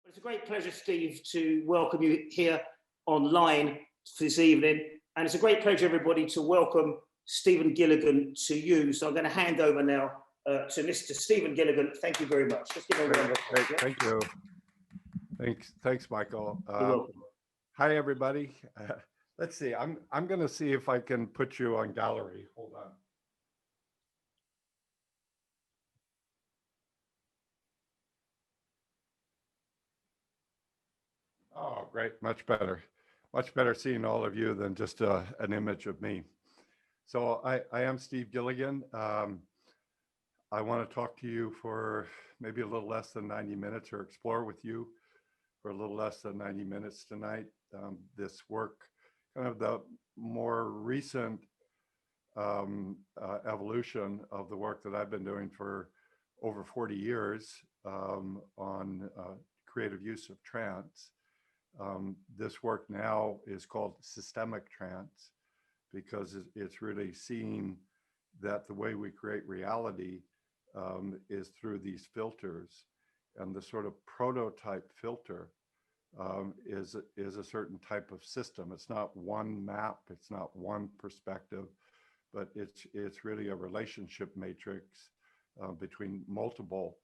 It's a great pleasure, Steve, to welcome you here online for this evening. And it's a great pleasure, everybody, to welcome Stephen Gilligan to you. So I'm going to hand over now to Mr. Stephen Gilligan. Thank you very much. Just give a round of applause, yeah? Thank you. Thanks, Michael. You're welcome. Hi, everybody. Let's see. I'm going to see if I can put you on gallery. Hold on. Oh, great. Much better. Much better seeing all of you than just an image of me. So I am Steve Gilligan. I want to talk to you for maybe a little less than 90 minutes, or explore with you for a little less than 90 minutes tonight. This work, kind of the more recent evolution of the work that I've been doing for over 40 years on creative use of trance. This work now is called Systemic Trance, because it's really seeing that the way we create reality is through these filters. And the sort of prototype filter is a certain type of system. It's not one map, it's not one perspective, but it's really a relationship matrix between multiple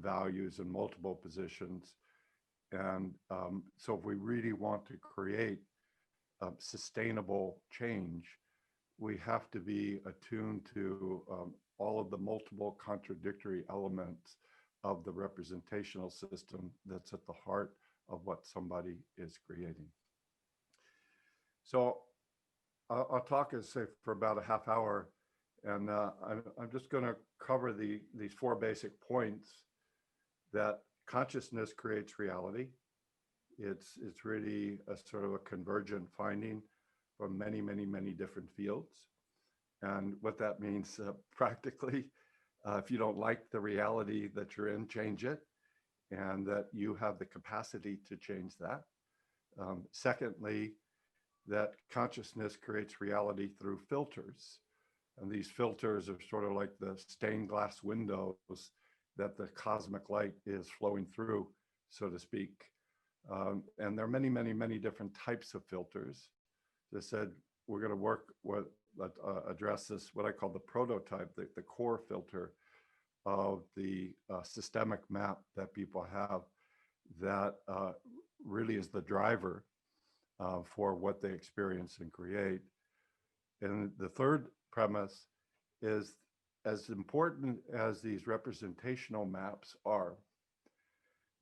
values and multiple positions. And so if we really want to create sustainable change, we have to be attuned to all of the multiple contradictory elements of the representational system that's at the heart of what somebody is creating. So I'll talk, as say, for about a half hour, and I'm just going to cover these four basic points: that consciousness creates reality. It's really a sort of a convergent finding from many, many, many different fields. And what that means practically, if you don't like the reality that you're in, change it, and that you have the capacity to change that. Secondly, that consciousness creates reality through filters. And these filters are sort of like the stained glass windows that the cosmic light is flowing through, so to speak. And there are many, many, many different types of filters. As I said, we're going to work with address this, what I call the prototype, the core filter of the systemic map that people have, that really is the driver for what they experience and create. And the third premise is, as important as these representational maps are,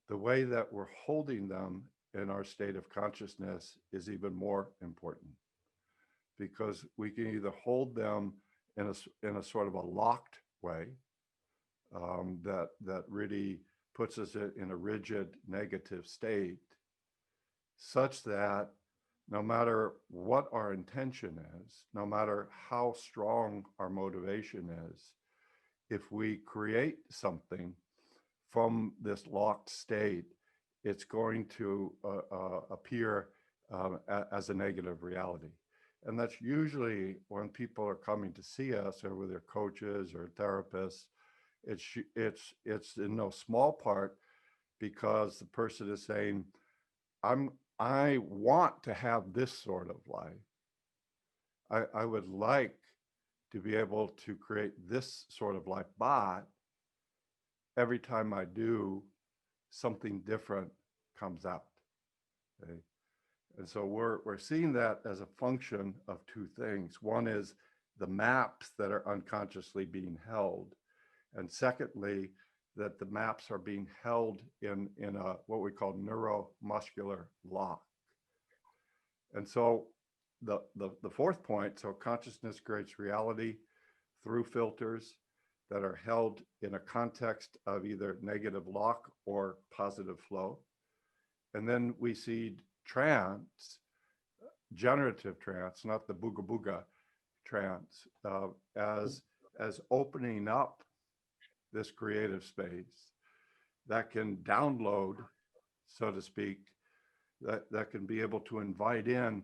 the way that we're holding them in our state of consciousness is even more important, because we can either hold them in a sort of a locked way that really puts us in a rigid negative state, such that no matter what our intention is, no matter how strong our motivation is, if we create something from this locked state, it's going to appear as a negative reality. And that's usually when people are coming to see us, or with their coaches or therapists. It's in no small part because the person is saying, I want to have this sort of life. I would like to be able to create this sort of life, but every time I do, something different comes out. Okay? And so we're seeing that as a function of two things. One is the maps that are unconsciously being held. And secondly, that the maps are being held in a what we call neuromuscular lock. And so the fourth point, so consciousness creates reality through filters that are held in a context of either negative lock or positive flow. And then we see trance, generative trance, not the booga booga trance, as opening up this creative space that can download, so to speak, that can be able to invite in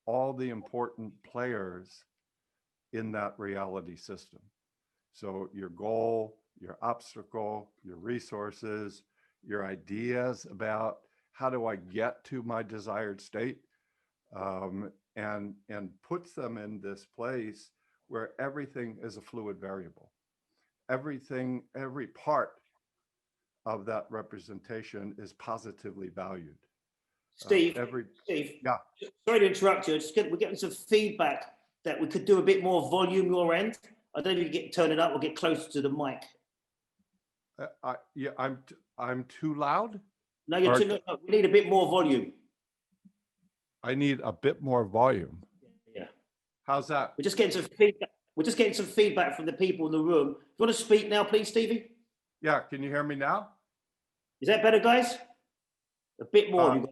all the important players in that reality system. So your goal, your obstacle, your resources, your ideas about how do I get to my desired state, and puts them in this place where everything is a fluid variable. Everything, every part of that representation is positively valued. Steve, Steve, yeah. Sorry to interrupt you. We're getting some feedback that we could do a bit more volume your end. I don't know if you can turn it up or get closer to the mic. Yeah, I'm too loud. No, you're too. No, we need a bit more volume. I need a bit more volume. Yeah. How's that? We're just getting some feedback. We're just getting some feedback from the people in the room. You want to speak now, please, Stevie? Yeah. Can you hear me now? Is that better, guys? A bit more.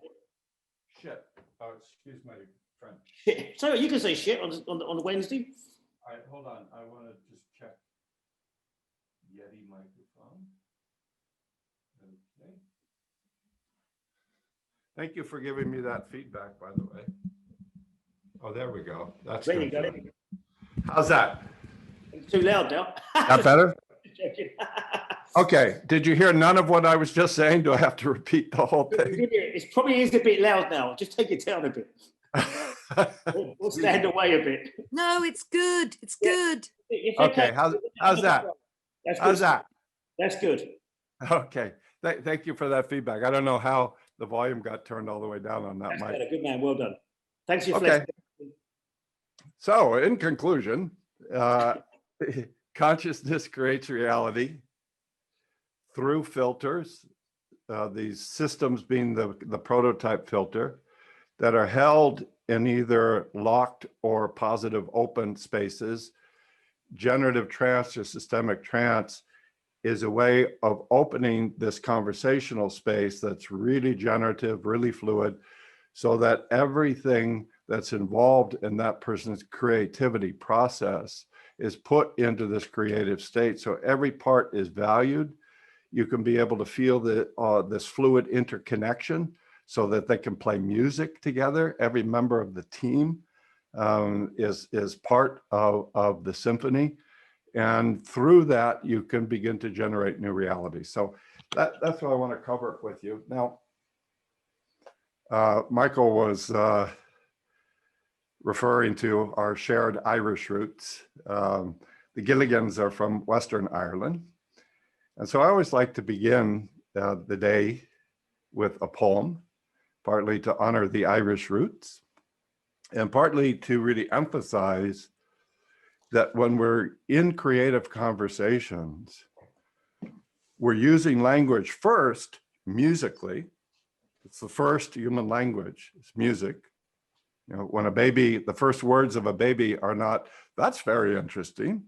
Shit. Oh, excuse my friend. Shit. So you can say shit on Wednesday. All right, hold on. I want to just check Yeti microphone. Okay. Thank you for giving me that feedback, by the way. Oh, there we go. That's there good. You go. How's that? It's too loud now. That better? Okay. Did you hear none of what I was just saying? Do I have to repeat the whole thing? It probably is a bit loud now. Just take it down a bit. We'll stand away a bit. No, it's good. It's good. Okay. How's that? That's good. How's that? That's good. Okay. Thank you for that feedback. I don't know how the volume got turned all the way down on that That's mic. better. Good man. Well done. Thanks for your Okay. So, in conclusion, consciousness creates reality through filters, these systems being the prototype filter, that are held in either locked or positive open spaces. Generative trance or systemic trance is a way of opening this conversational space that's really generative, really fluid, so that everything that's involved in that person's creativity process is put into this creative state. So every part is valued. You can be able to feel this fluid interconnection so that they can play music together. Every member of the team is part of the symphony. And through that, you can begin to generate new reality. So that's what I want to cover with you. Now, Michael was referring to our shared Irish roots. The Gilligans are from Western Ireland. And so I always like to begin the day with a poem, partly to honor the Irish roots, and partly to really emphasize that when we're in creative conversations, we're using language first, musically. It's the first human language, it's music. You know, when a baby, the first words of a baby are not, that's very interesting.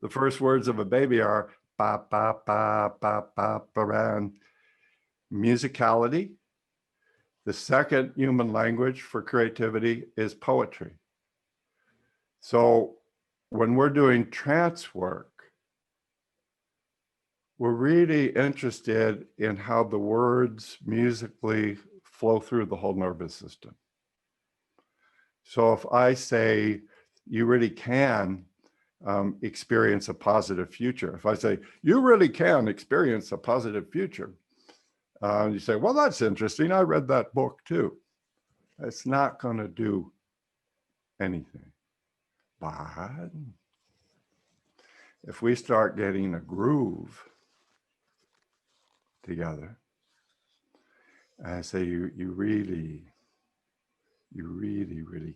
The first words of a baby are ba, ba, ba, ba, ba, ba, and musicality. The second human language for creativity is poetry. So when we're doing trance work, we're really interested in how the words musically flow through the whole nervous system. So if I say, you really can experience a positive future. If I say, you really can experience a positive future, you say, well, that's interesting. I read that book too. It's not going to do anything. But if we start getting a groove together, and I say, you really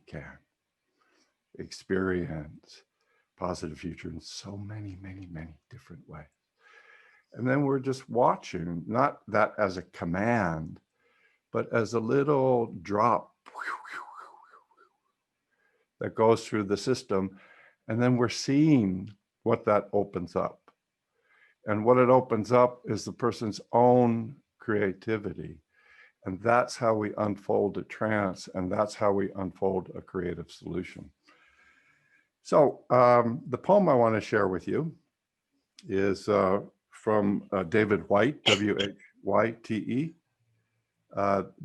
can experience positive future in so many different ways. And then we're just watching, not that as a command, but as a little drop that goes through the system. And then we're seeing what that opens up. And what it opens up is the person's own creativity. And that's how we unfold a trance, and that's how we unfold a creative solution. So the poem I want to share with you is from David Whyte, W-H-Y-T-E.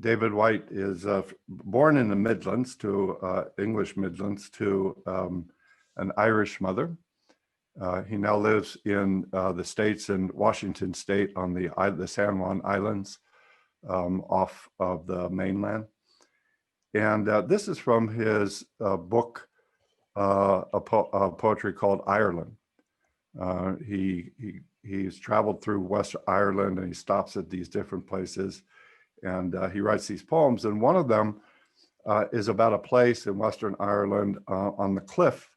David Whyte is born in the Midlands, to English Midlands, to an Irish mother. He now lives in the States, in Washington State, on the San Juan Islands, off of the mainland. And this is from his book, poetry called Ireland. He's traveled through West Ireland, and he stops at these different places, and he writes these poems. And one of them is about a place in Western Ireland on the cliff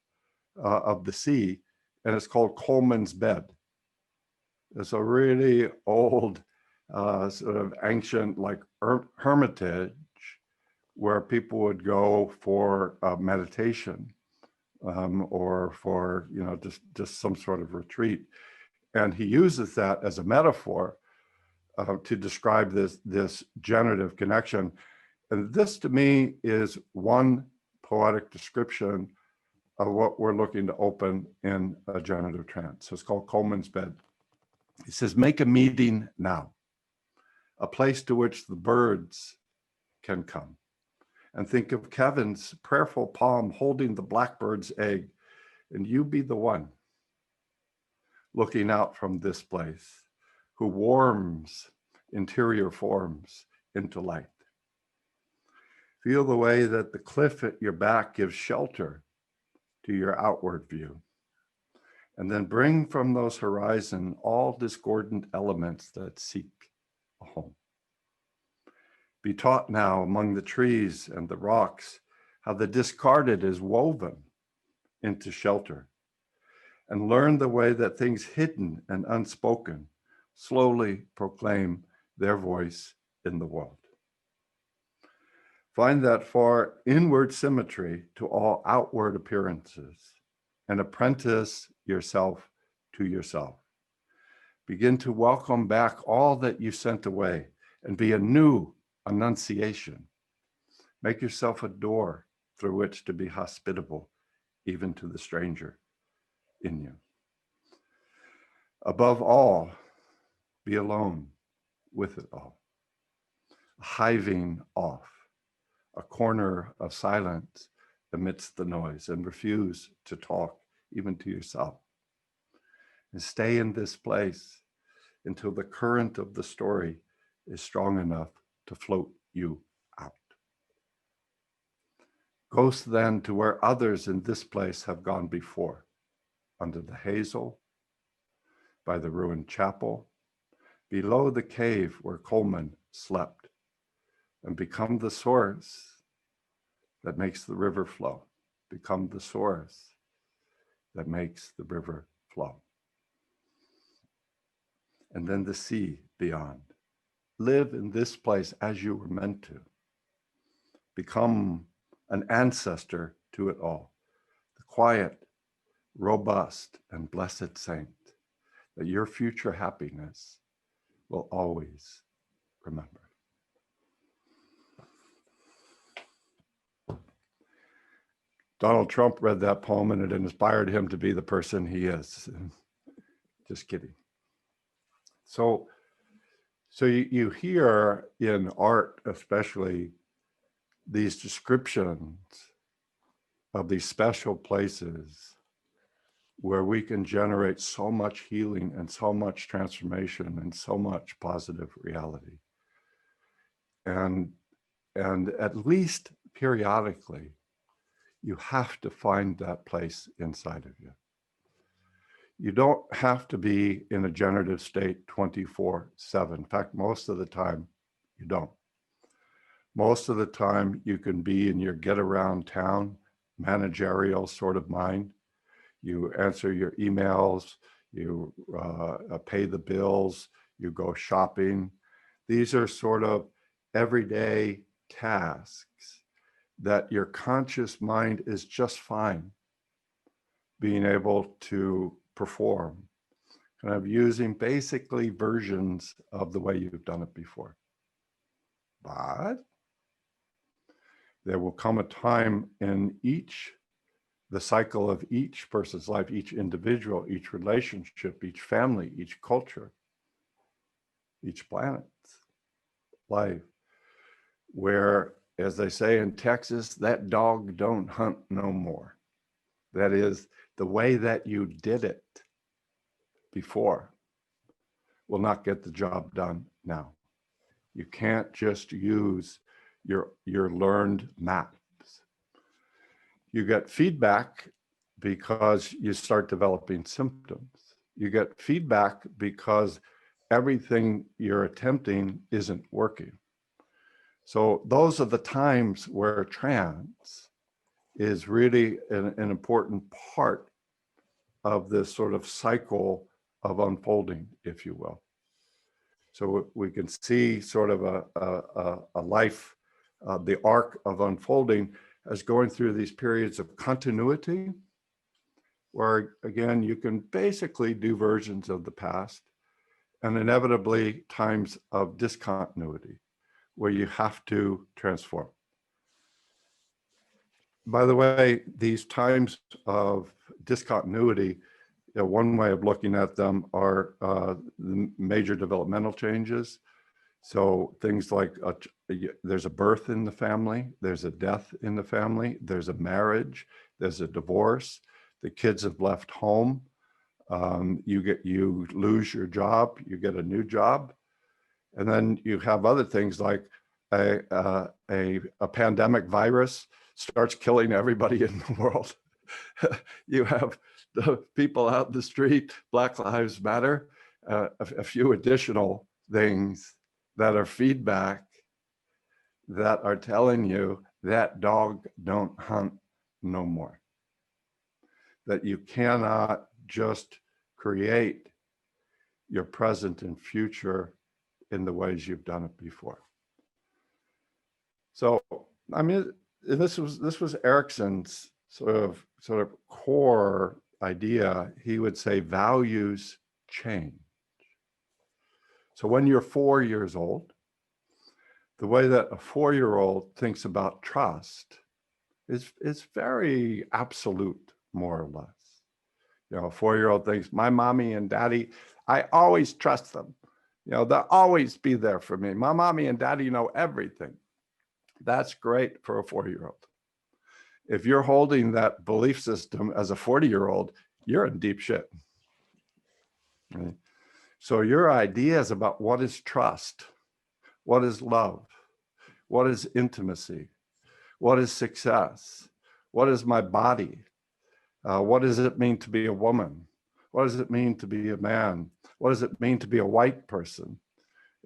of the sea, and it's called Coleman's Bed. It's a really old, sort of ancient, like hermitage, where people would go for meditation, or for, you know, just some sort of retreat. And he uses that as a metaphor to describe this generative connection. And this, to me, is one poetic description of what we're looking to open in a generative trance. So it's called Coleman's Bed. He says, make a meeting now, a place to which the birds can come. And think of Kevin's prayerful palm holding the blackbird's egg, and you be the one looking out from this place who warms interior forms into light. Feel the way that the cliff at your back gives shelter to your outward view. And then bring from those horizon all discordant elements that seek a home. Be taught now among the trees and the rocks how the discarded is woven into shelter. And learn the way that things hidden and unspoken slowly proclaim their voice in the world. Find that far inward symmetry to all outward appearances, and apprentice yourself to yourself. Begin to welcome back all that you sent away, and be a new annunciation. Make yourself a door through which to be hospitable, even to the stranger in you. Above all, be alone with it all. Hiving off, a corner of silence amidst the noise, and refuse to talk even to yourself. And stay in this place until the current of the story is strong enough to float you out. Go then to where others in this place have gone before, under the hazel, by the ruined chapel, below the cave where Coleman slept, and become the source that makes the river flow. Become the source that makes the river flow. And then the sea beyond. Live in this place as you were meant to. Become an ancestor to it all. The quiet, robust, and blessed saint that your future happiness will always remember. Donald Trump read that poem and it inspired him to be the person he is. Just kidding. So you hear in art, especially, these descriptions of these special places where we can generate so much healing and so much transformation and so much positive reality. And at least periodically, you have to find that place inside of you. You don't have to be in a generative state 24/7. In fact, most of the time, you don't. Most of the time, you can be in your get around town, managerial sort of mind. You answer your emails, you pay the bills, you go shopping. These are sort of everyday tasks that your conscious mind is just fine being able to perform, kind of using basically versions of the way you've done it before. But there will come a time in the cycle of each person's life, each individual, each relationship, each family, each culture, each planet's life, where, as they say in Texas, that dog don't hunt no more. That is, the way that you did it before will not get the job done now. You can't just use your learned maps. You get feedback because you start developing symptoms. You get feedback because everything you're attempting isn't working. So those are the times where trance is really an important part of this sort of cycle of unfolding, if you will. So we can see sort of a life, the arc of unfolding as going through these periods of continuity, where again, you can basically do versions of the past, and inevitably times of discontinuity, where you have to transform. By the way, these times of discontinuity, one way of looking at them are the major developmental changes. So things like there's a birth in the family, there's a death in the family, there's a marriage, there's a divorce, the kids have left home, you lose your job, you get a new job, and then you have other things like a pandemic virus starts killing everybody in the world. You have the people out in the street, Black Lives Matter, a few additional things that are feedback that are telling you that dog don't hunt no more. That you cannot just create your present and future in the ways you've done it before. So, I mean, this was Erickson's sort of core idea. He would say values change. So when you're 4 years old, the way that a 4-year-old thinks about trust is very absolute, more or less. You know, a 4-year-old thinks, my mommy and daddy, I always trust them. You know, they'll always be there for me. My mommy and daddy know everything. That's great for a 4-year-old. If you're holding that belief system as a 40-year-old, you're in deep shit. Right? So your ideas about what is trust, what is love, what is intimacy, what is success, what is my body, what does it mean to be a woman, what does it mean to be a man, what does it mean to be a white person,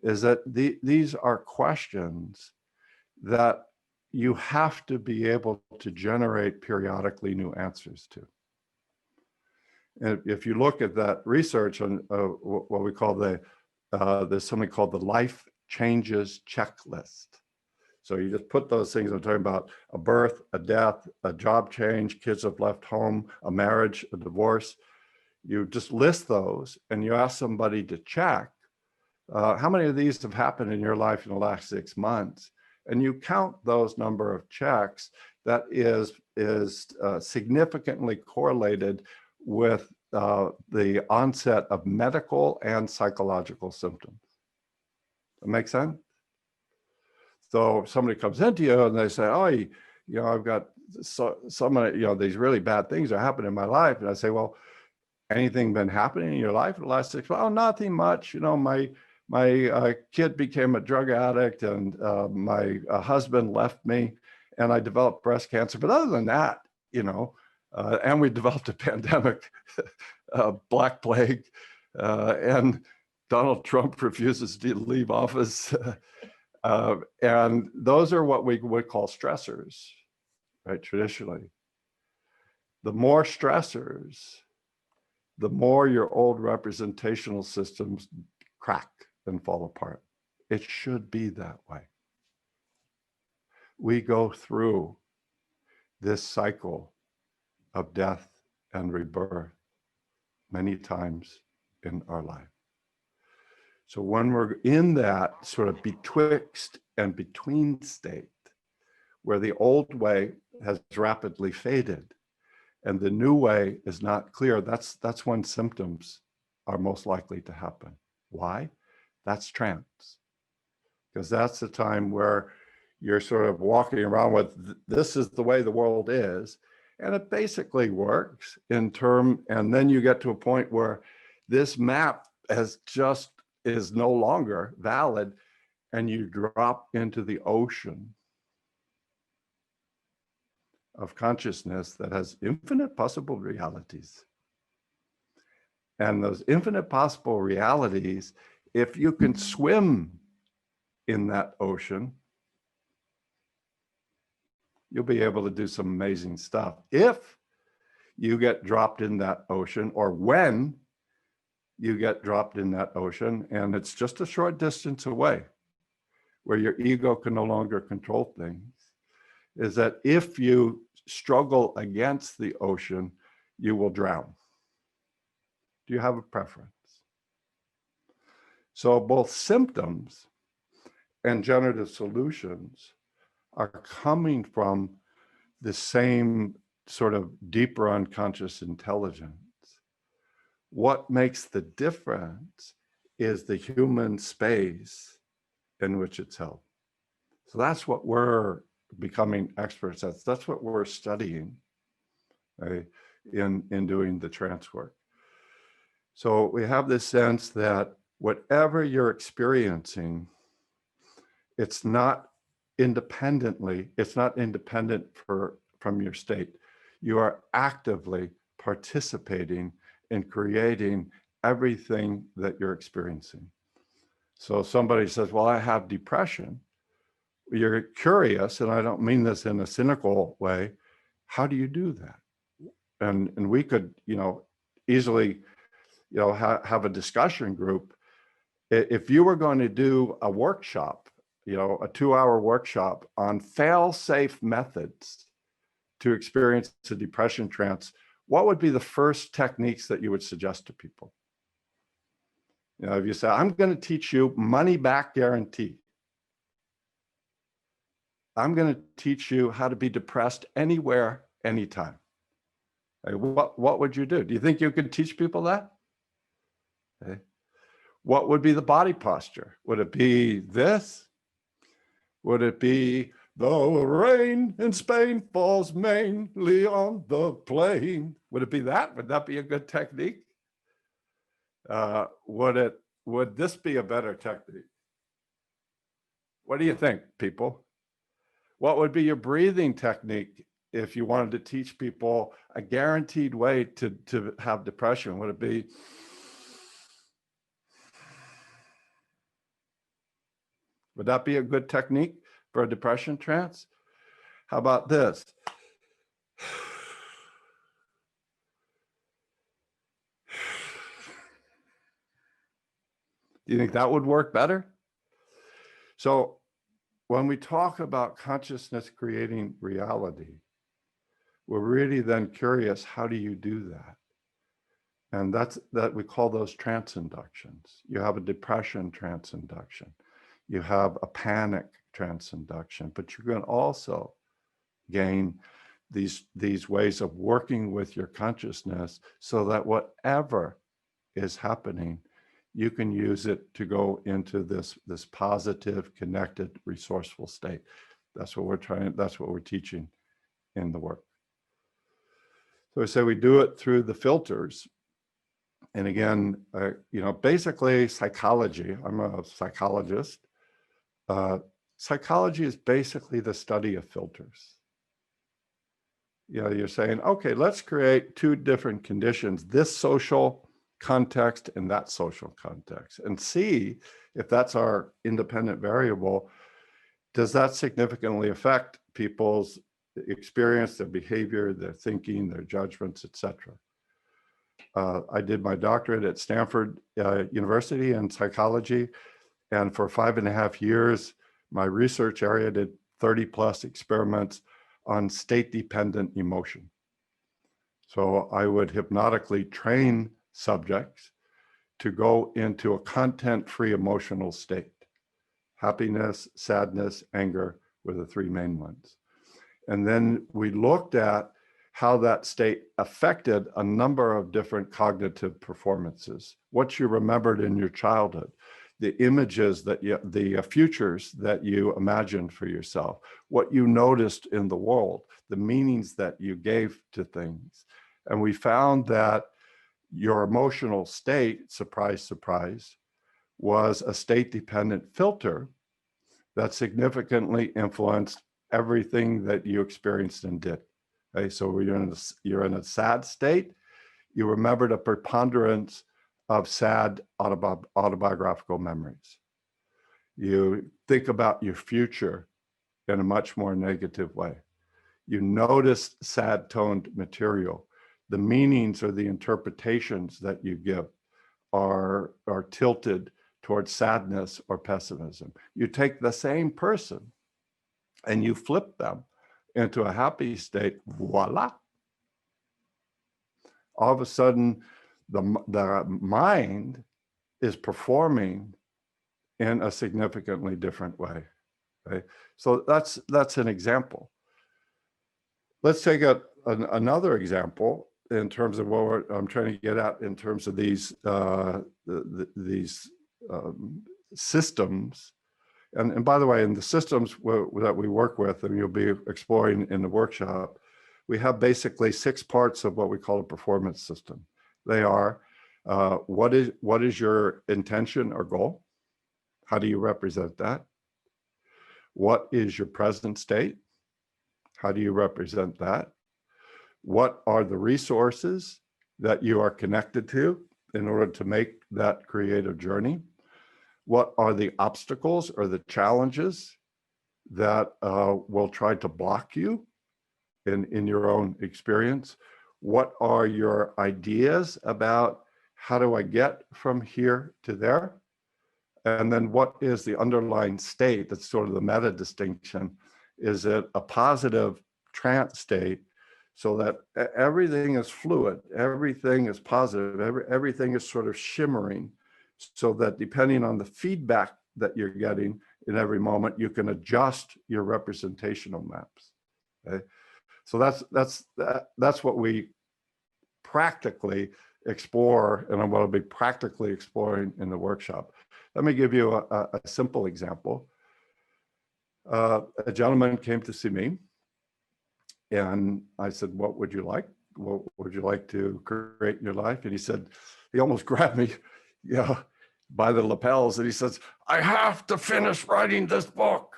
is that these are questions that you have to be able to generate periodically new answers to. And if you look at that research on what we call there's something called the life changes checklist. So you just put those things, I'm talking about a birth, a death, a job change, kids have left home, a marriage, a divorce. You just list those and you ask somebody to check, how many of these have happened in your life in the last 6 months? And you count those number of checks that is significantly correlated with the onset of medical and psychological symptoms. That make sense? So if somebody comes into you and they say, oh, you know, I've got these really bad things are happening in my life. And I say, well, anything been happening in your life in the last 6 months? Oh, nothing much. You know, my kid became a drug addict and my husband left me and I developed breast cancer. But other than that, you know, and we developed a pandemic, Black Plague, and Donald Trump refuses to leave office. And those are what we would call stressors, right, traditionally. The more stressors, the more your old representational systems crack and fall apart. It should be that way. We go through this cycle of death and rebirth many times in our life. So when we're in that sort of betwixt and between state, where the old way has rapidly faded and the new way is not clear, that's when symptoms are most likely to happen. Why? That's trance. Because that's the time where you're sort of walking around with, this is the way the world is, And it basically works in term, and then you get to a point where this map is no longer valid, and you drop into the ocean of consciousness that has infinite possible realities. And those infinite possible realities, if you can swim in that ocean, you'll be able to do some amazing stuff. If you get dropped in that ocean, or when you get dropped in that ocean, and it's just a short distance away, where your ego can no longer control things, is that if you struggle against the ocean, you will drown. Do you have a preference? So both symptoms and generative solutions are coming from the same sort of deeper unconscious intelligence. What makes the difference is the human space in which it's held. So that's what we're becoming experts at. That's what we're studying, right, in doing the trance work. So we have this sense that whatever you're experiencing, it's not independent from your state. You are actively participating in creating everything that you're experiencing. So somebody says, well, I have depression. You're curious, and I don't mean this in a cynical way, how do you do that? And we could, easily, have a discussion group. If you were going to do a workshop, a 2-hour workshop on fail-safe methods to experience a depression trance, what would be the first techniques that you would suggest to people? If you say, I'm going to teach you money back guarantee. I'm going to teach you how to be depressed anywhere, anytime. What would you do? Do you think you could teach people that? Okay. What would be the body posture? Would it be this? Would it be, the rain in Spain falls mainly on the plain? Would it be that? Would that be a good technique? Would this be a better technique? What do you think, people? What would be your breathing technique if you wanted to teach people a guaranteed way to have depression? Would it be, would that be a good technique for a depression trance? How about this? Do you think that would work better? So when we talk about consciousness creating reality, we're really then curious, how do you do that? And that we call those trance inductions. You have a depression trance induction. You have a panic trance induction, but you can also gain these ways of working with your consciousness so that whatever is happening, you can use it to go into this positive, connected, resourceful state. That's what we're teaching in the work. So I say we do it through the filters. And again, basically psychology, I'm a psychologist. Psychology is basically the study of filters. You're saying, okay, let's create two different conditions, this social context and that social context, and see if that's our independent variable. Does that significantly affect people's experience, their behavior, their thinking, their judgments, etc.? I did my doctorate at Stanford University in psychology, and for 5.5 years, my research area did 30+ experiments on state-dependent emotion. So I would hypnotically train subjects to go into a content-free emotional state. Happiness, sadness, anger were the three main ones. And then we looked at how that state affected a number of different cognitive performances, what you remembered in your childhood. the images that you, the futures that you imagined for yourself, what you noticed in the world, the meanings that you gave to things. And we found that your emotional state, surprise, surprise, was a state-dependent filter that significantly influenced everything that you experienced and did. Okay, so you're in a sad state, you remembered a preponderance of sad autobiographical memories. You think about your future in a much more negative way. You notice sad toned material. The meanings or the interpretations that you give are tilted towards sadness or pessimism. You take the same person and you flip them into a happy state, voila. All of a sudden, the mind is performing in a significantly different way. Okay? So that's an example. Let's take another example in terms of what I'm trying to get at in terms of these systems. And by the way, in the systems that we work with, and you'll be exploring in the workshop, we have basically 6 parts of what we call a performance system. They are, what is your intention or goal? How do you represent that? What is your present state? How do you represent that? What are the resources that you are connected to in order to make that creative journey? What are the obstacles or the challenges that will try to block you in your own experience? What are your ideas about how do I get from here to there? And then what is the underlying state? That's sort of the meta distinction. Is it a positive trance state so that everything is fluid, everything is positive, everything is sort of shimmering, so that depending on the feedback that you're getting in every moment, you can adjust your representational maps. Okay? So that's what we practically explore, and I'm going to be practically exploring in the workshop. Let me give you a simple example. A gentleman came to see me, and I said, "What would you like? What would you like to create in your life?" And he said, he almost grabbed me, by the lapels, and he says, "I have to finish writing this book."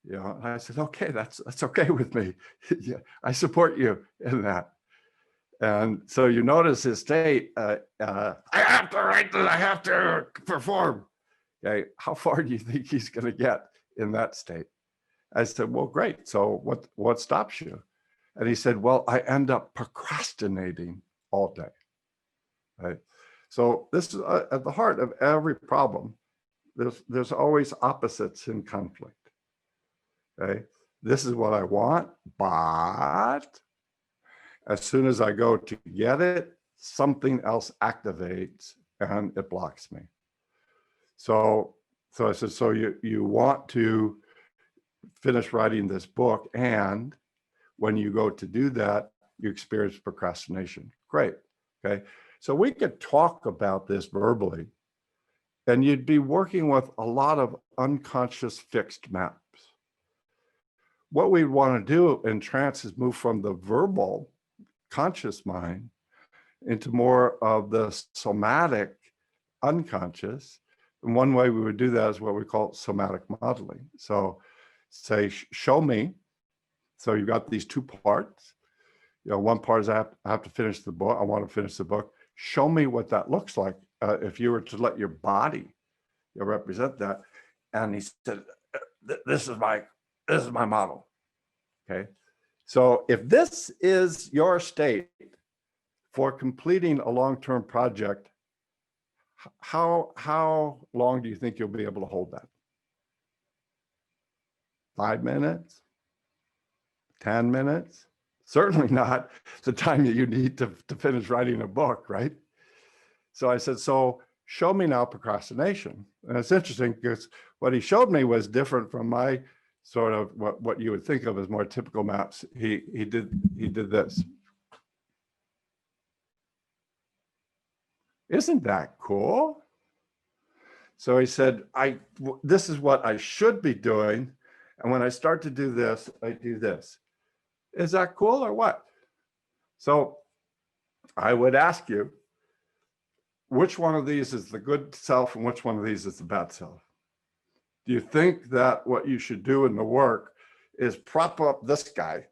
And I said, "Okay, that's okay with me. Yeah, I support you in that." And so you notice his state, I have to write this, I have to perform. Okay, how far do you think he's going to get in that state? I said, "Well, great. So what stops you?" And he said, "Well, I end up procrastinating all day." Right? So this is at the heart of every problem. There's always opposites in conflict. Okay, this is what I want, but as soon as I go to get it, something else activates and it blocks me. So I said, "So you want to finish writing this book, and when you go to do that, you experience procrastination." Great. Okay. So we could talk about this verbally, and you'd be working with a lot of unconscious fixed maps. What we want to do in trance is move from the verbal conscious mind into more of the somatic unconscious. And one way we would do that is what we call somatic modeling. So say, show me. So you've got these 2 parts. One part is I have to finish the book. I want to finish the book. Show me what that looks like if you were to let your body represent that. And he said, this is my model. Okay. So if this is your state for completing a long-term project, how long do you think you'll be able to hold that? 5 minutes? 10 minutes? Certainly not the time that you need to finish writing a book, right? So I said, so show me now procrastination. And it's interesting because what he showed me was different from my sort of what you would think of as more typical maps. He did this. Isn't that cool? So he said, this is what I should be doing. And when I start to do this, I do this. Is that cool or what? So I would ask you, which one of these is the good self and which one of these is the bad self? Do you think that what you should do in the work is prop up this guy?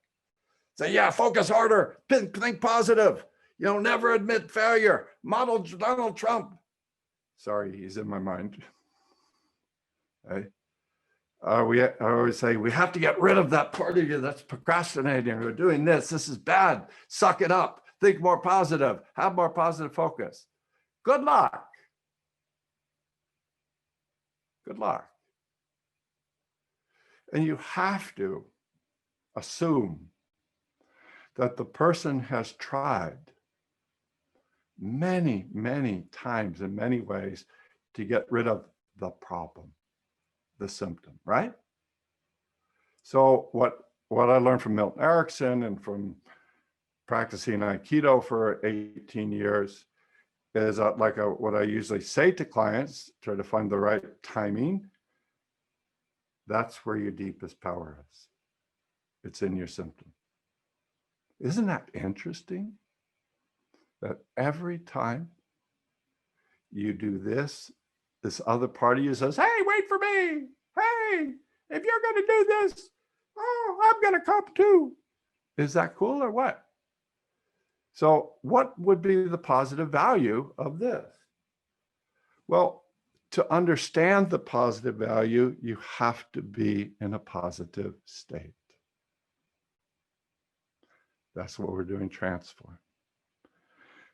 Say, yeah, focus harder, think positive, never admit failure, model Donald Trump. Sorry, he's in my mind. Okay. I always say, we have to get rid of that part of you that's procrastinating or doing this. This is bad. Suck it up. Think more positive. Have more positive focus. Good luck. Good luck. And you have to assume that the person has tried many, many times in many ways to get rid of the problem, the symptom, right? So what I learned from Milton Erickson and from practicing Aikido for 18 years is what I usually say to clients, try to find the right timing. That's where your deepest power is. It's in your symptom. Isn't that interesting? That every time you do this other part of you says, hey, wait for me. Hey, if you're going to do this, I'm going to come too. Is that cool or what? So what would be the positive value of this? Well, to understand the positive value, you have to be in a positive state. That's what we're doing trance for.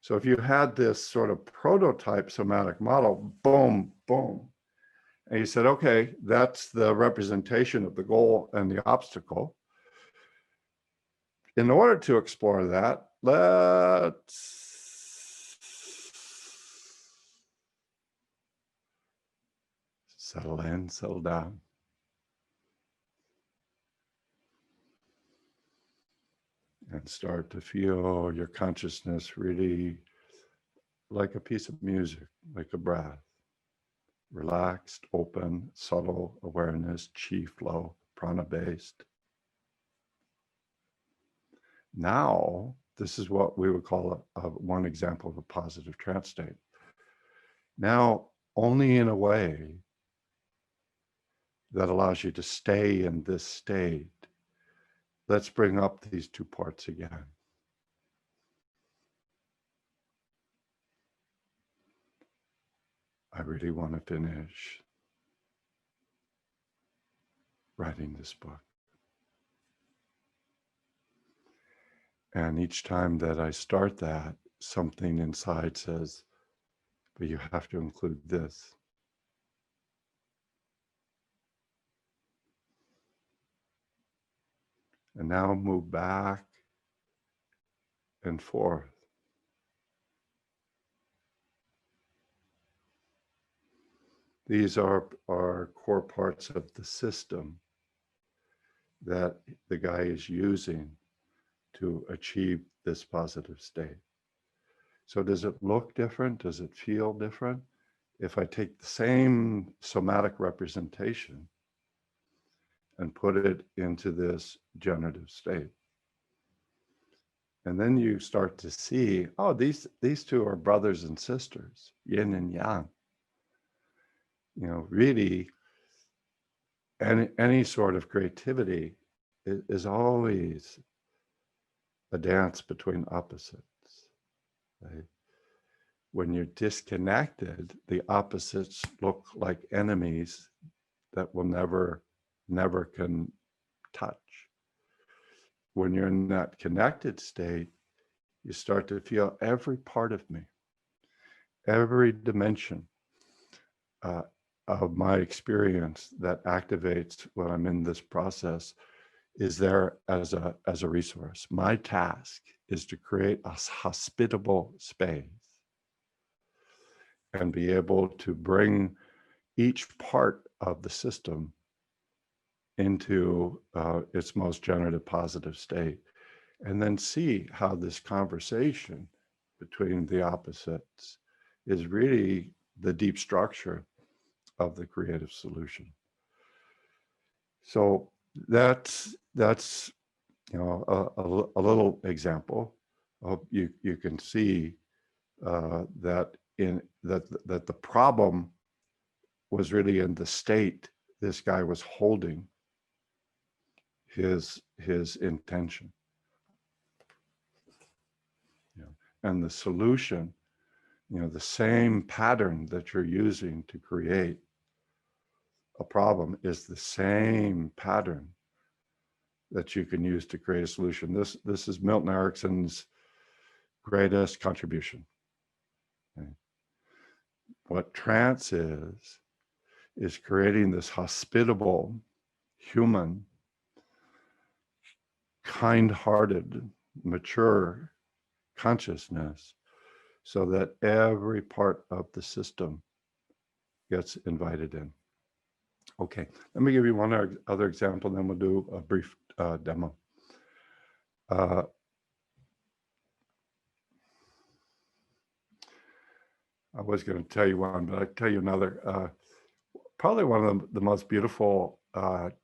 So if you had this sort of prototype somatic model, boom, boom, and you said, okay, that's the representation of the goal and the obstacle. In order to explore that, let's settle in, settle down. And start to feel your consciousness really like a piece of music, like a breath. Relaxed, open, subtle awareness, chi flow, prana-based. Now, this is what we would call one example of a positive trance state. Now, only in a way that allows you to stay in this state, let's bring up these two parts again. I really want to finish writing this book. And each time that I start that, something inside says, but you have to include this. And now move back and forth. These are core parts of the system that the guy is using to achieve this positive state. So does it look different? Does it feel different? If I take the same somatic representation and put it into this generative state, and then you start to see, oh, these two are brothers and sisters, yin and yang. Really, any sort of creativity is always a dance between opposites. Right? When you're disconnected, the opposites look like enemies that will never can touch. When you're in that connected state, you start to feel every part of me, every dimension of my experience that activates when I'm in this process is there as a resource. My task is to create a hospitable space and be able to bring each part of the system into its most generative positive state, and then see how this conversation between the opposites is really the deep structure of the creative solution. So that's a little example. I hope you can see that the problem was really in the state this guy was holding his intention. And the solution, the same pattern that you're using to create a problem is the same pattern that you can use to create a solution. This is Milton Erickson's greatest contribution. Okay. What trance is creating this hospitable, human, kind-hearted, mature consciousness, so that every part of the system gets invited in. Okay, let me give you one other example, then we'll do a brief demo. I was going to tell you one, but I'll tell you another. Probably one of the most beautiful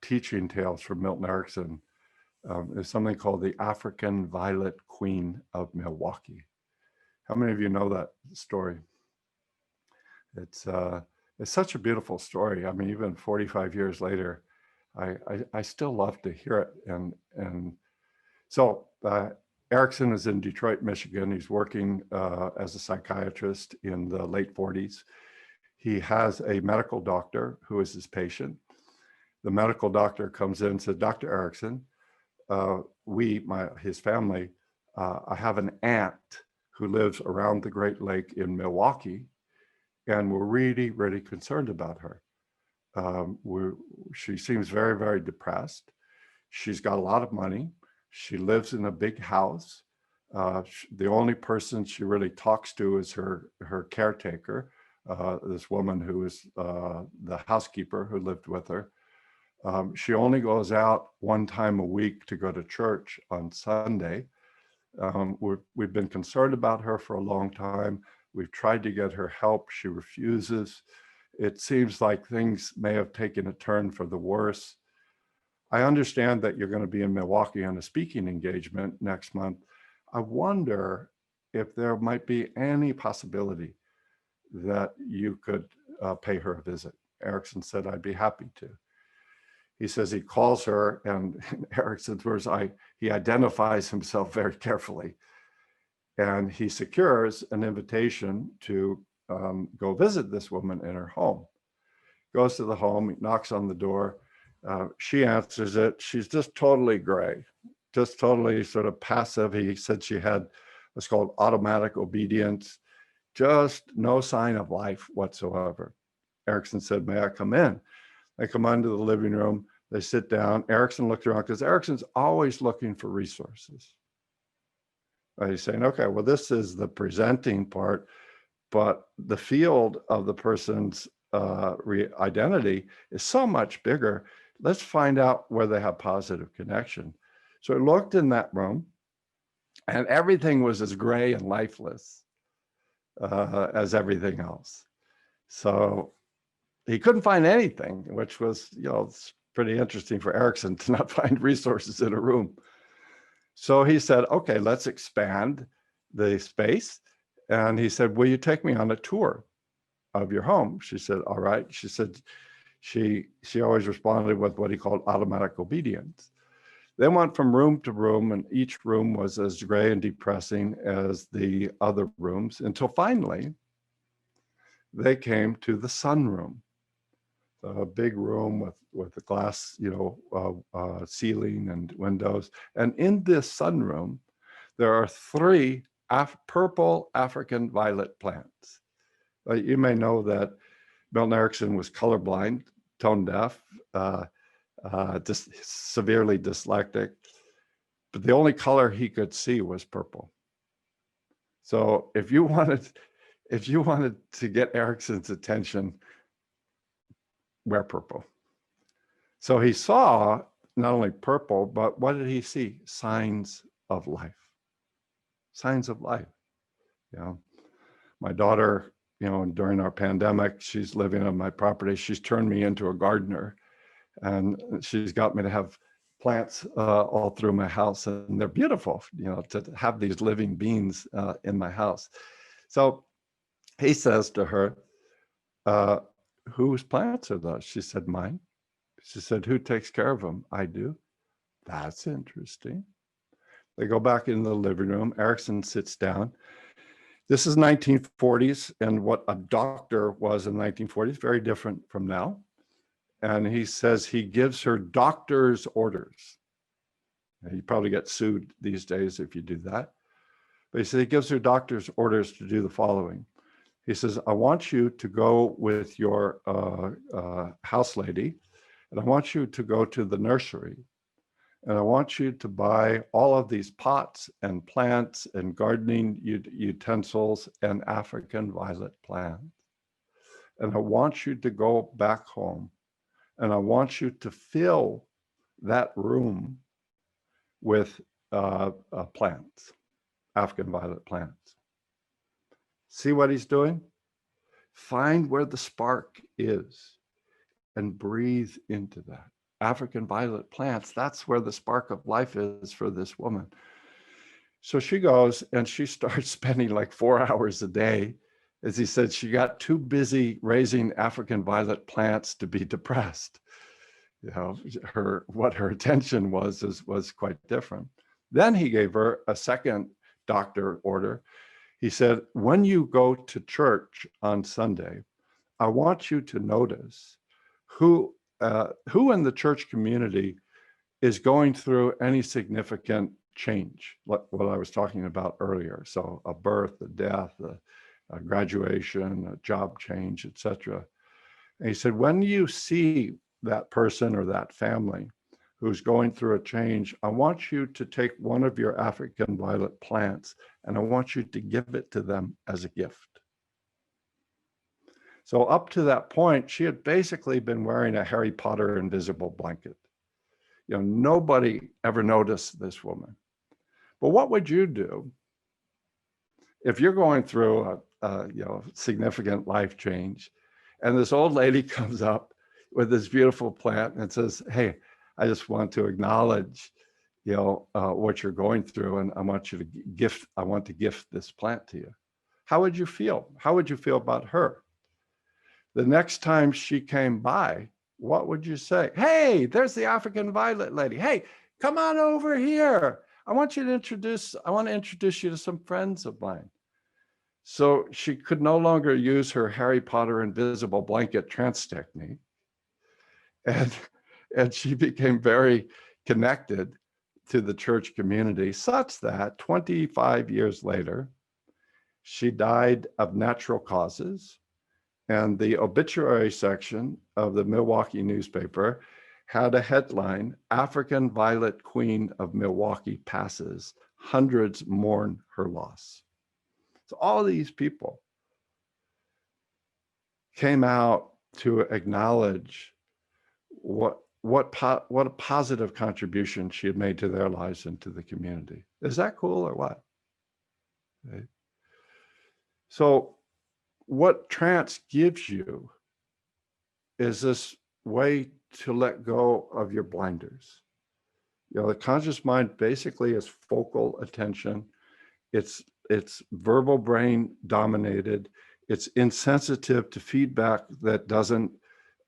teaching tales from Milton Erickson is something called the African Violet Queen of Milwaukee. How many of you know that story? It's such a beautiful story. I mean, even 45 years later, I still love to hear it. And so Erickson is in Detroit, Michigan. He's working as a psychiatrist in the late 40s. He has a medical doctor who is his patient. The medical doctor comes in and says, Dr. Erickson, his family, I have an aunt who lives around the Great Lake in Milwaukee, and we're really, really concerned about her. She seems very, very depressed. She's got a lot of money. She lives in a big house. The only person she really talks to is her caretaker, this woman who is the housekeeper who lived with her. She only goes out one time a week to go to church on Sunday. We've been concerned about her for a long time. We've tried to get her help. She refuses. It seems like things may have taken a turn for the worse. I understand that you're going to be in Milwaukee on a speaking engagement next month. I wonder if there might be any possibility that you could pay her a visit. Erickson said, I'd be happy to. He says he calls her, and in Erickson's words, he identifies himself very carefully. And he secures an invitation to go visit this woman in her home. Goes to the home, he knocks on the door. She answers it. She's just totally gray, just totally sort of passive. He said she had what's called automatic obedience, just no sign of life whatsoever. Erickson said, may I come in? They come into the living room, they sit down. Erickson looked around because Erickson's always looking for resources. He's saying, okay, well, this is the presenting part, but the field of the person's identity is so much bigger. Let's find out where they have positive connection. So he looked in that room, and everything was as gray and lifeless as everything else. So he couldn't find anything, which was, it's pretty interesting for Erickson to not find resources in a room. So he said, okay, let's expand the space. And he said, will you take me on a tour of your home? She said, all right. She said she always responded with what he called automatic obedience. They went from room to room, and each room was as gray and depressing as the other rooms, until finally they came to the sunroom, a big room with a glass, ceiling and windows. And in this sunroom, there are 3 purple African violet plants. You may know that Milton Erickson was colorblind, tone deaf, severely dyslexic, but the only color he could see was purple. So if you wanted to get Erickson's attention, wear purple. So he saw not only purple, but what did he see? Signs of life. Signs of life. My daughter during our pandemic, she's living on my property. She's turned me into a gardener, and she's got me to have plants all through my house, and they're beautiful, to have these living beings in my house. So he says to her, whose plants are those? She said, mine. She said, who takes care of them? I do. That's interesting. They go back in the living room. Erickson sits down. This is 1940s, and what a doctor was in the 1940s, very different from now. And he says he gives her doctor's orders. You probably get sued these days if you do that. But he said he gives her doctor's orders to do the following. He says, I want you to go with your house lady, and I want you to go to the nursery, and I want you to buy all of these pots and plants and gardening utensils and African violet plants. And I want you to go back home, and I want you to fill that room with plants, African violet plants. See what he's doing? Find where the spark is and breathe into that. African violet plants, that's where the spark of life is for this woman. So she goes and she starts spending like 4 hours a day. As he said, she got too busy raising African violet plants to be depressed. What her attention was quite different. Then he gave her a second doctor order. He said, when you go to church on Sunday, I want you to notice who in the church community is going through any significant change, what I was talking about earlier. So a birth, a death, a graduation, a job change, etc. And he said, when you see that person or that family who's going through a change, I want you to take one of your African violet plants and I want you to give it to them as a gift. So up to that point, she had basically been wearing a Harry Potter invisible blanket. Nobody ever noticed this woman. But what would you do if you're going through a significant life change and this old lady comes up with this beautiful plant and says, hey, I just want to acknowledge, what you're going through, and I want to gift this plant to you. How would you feel? How would you feel about her? The next time she came by, what would you say? Hey, there's the African violet lady. Hey, come on over here. I want to introduce you to some friends of mine. So she could no longer use her Harry Potter invisible blanket trance technique. And she became very connected to the church community, such that 25 years later, she died of natural causes. And the obituary section of the Milwaukee newspaper had a headline, African Violet Queen of Milwaukee passes, hundreds mourn her loss. So all these people came out to acknowledge what a positive contribution she had made to their lives and to the community. Is that cool or what? Okay. So what trance gives you is this way to let go of your blinders. The conscious mind basically is focal attention. It's verbal brain dominated. It's insensitive to feedback that doesn't,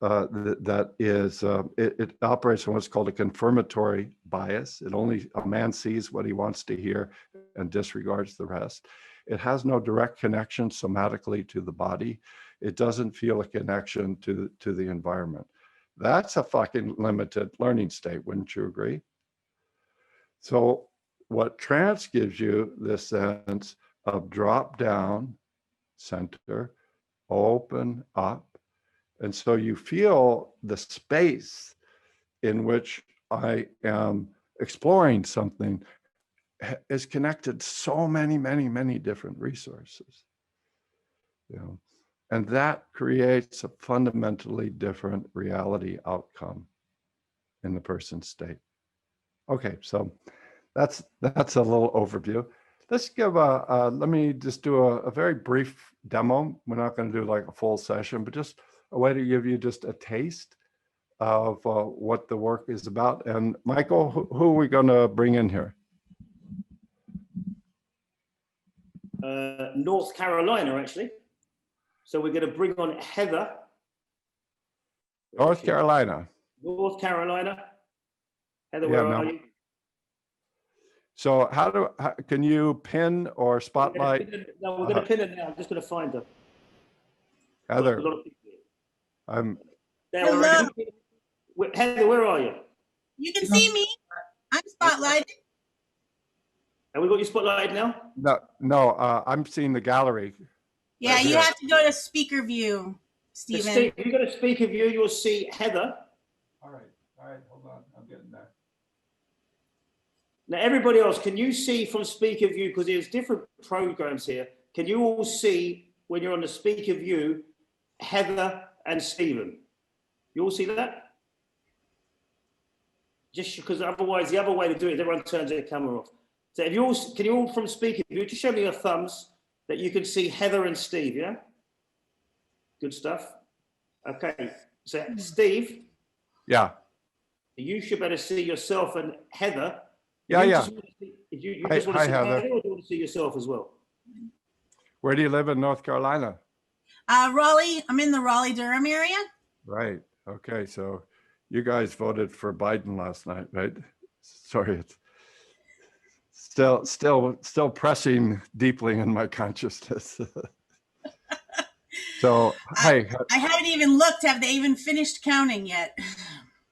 it operates on what's called a confirmatory bias. A man sees what he wants to hear and disregards the rest. It has no direct connection somatically to the body. It doesn't feel a connection to the environment. That's a fucking limited learning state, wouldn't you agree? So what trance gives you this sense of drop down, center, open up. And so you feel the space in which I am exploring something is connected so many different resources. And that creates a fundamentally different reality outcome in the person's state. Okay, so that's a little overview. let's give let me just do a very brief demo. We're not going to do like a full session, but just a way to give you just a taste of what the work is about. And Michael, who are we going to bring in here? North Carolina, actually. So we're going to bring on Heather. North Carolina. North Carolina. Heather, Yeah, where no. are you? So how can you pin or spotlight? No, we're going to pin her now. I'm just going to find her. Heather, I'm. Hello. Heather, where are you? You can see me. I'm spotlighted. Have we got you spotlighted now? No, I'm seeing the gallery. Yeah, you have to go to speaker view, Stephen. If you go to speaker view, you'll see Heather. All right, hold on, I'm getting there. Now, everybody else, can you see from speaker view, because there's different programs here, can you all see when you're on the speaker view, Heather and Stephen? You all see that? Just because otherwise, the other way to do it is everyone turns their camera off. So if you all, can you all from speaker view, just show me your thumbs that you can see Heather and Steve, yeah? Good stuff. Okay, so Steve. Yeah. You should better see yourself and Heather. Yeah. You just want to see Heather. Heather, or do you want to see yourself as well? Where do you live in North Carolina? Raleigh. I'm in the Raleigh-Durham area. Right. Okay. So you guys voted for Biden last night, right? Sorry, it's still pressing deeply in my consciousness. So, I haven't even looked. Have they even finished counting yet?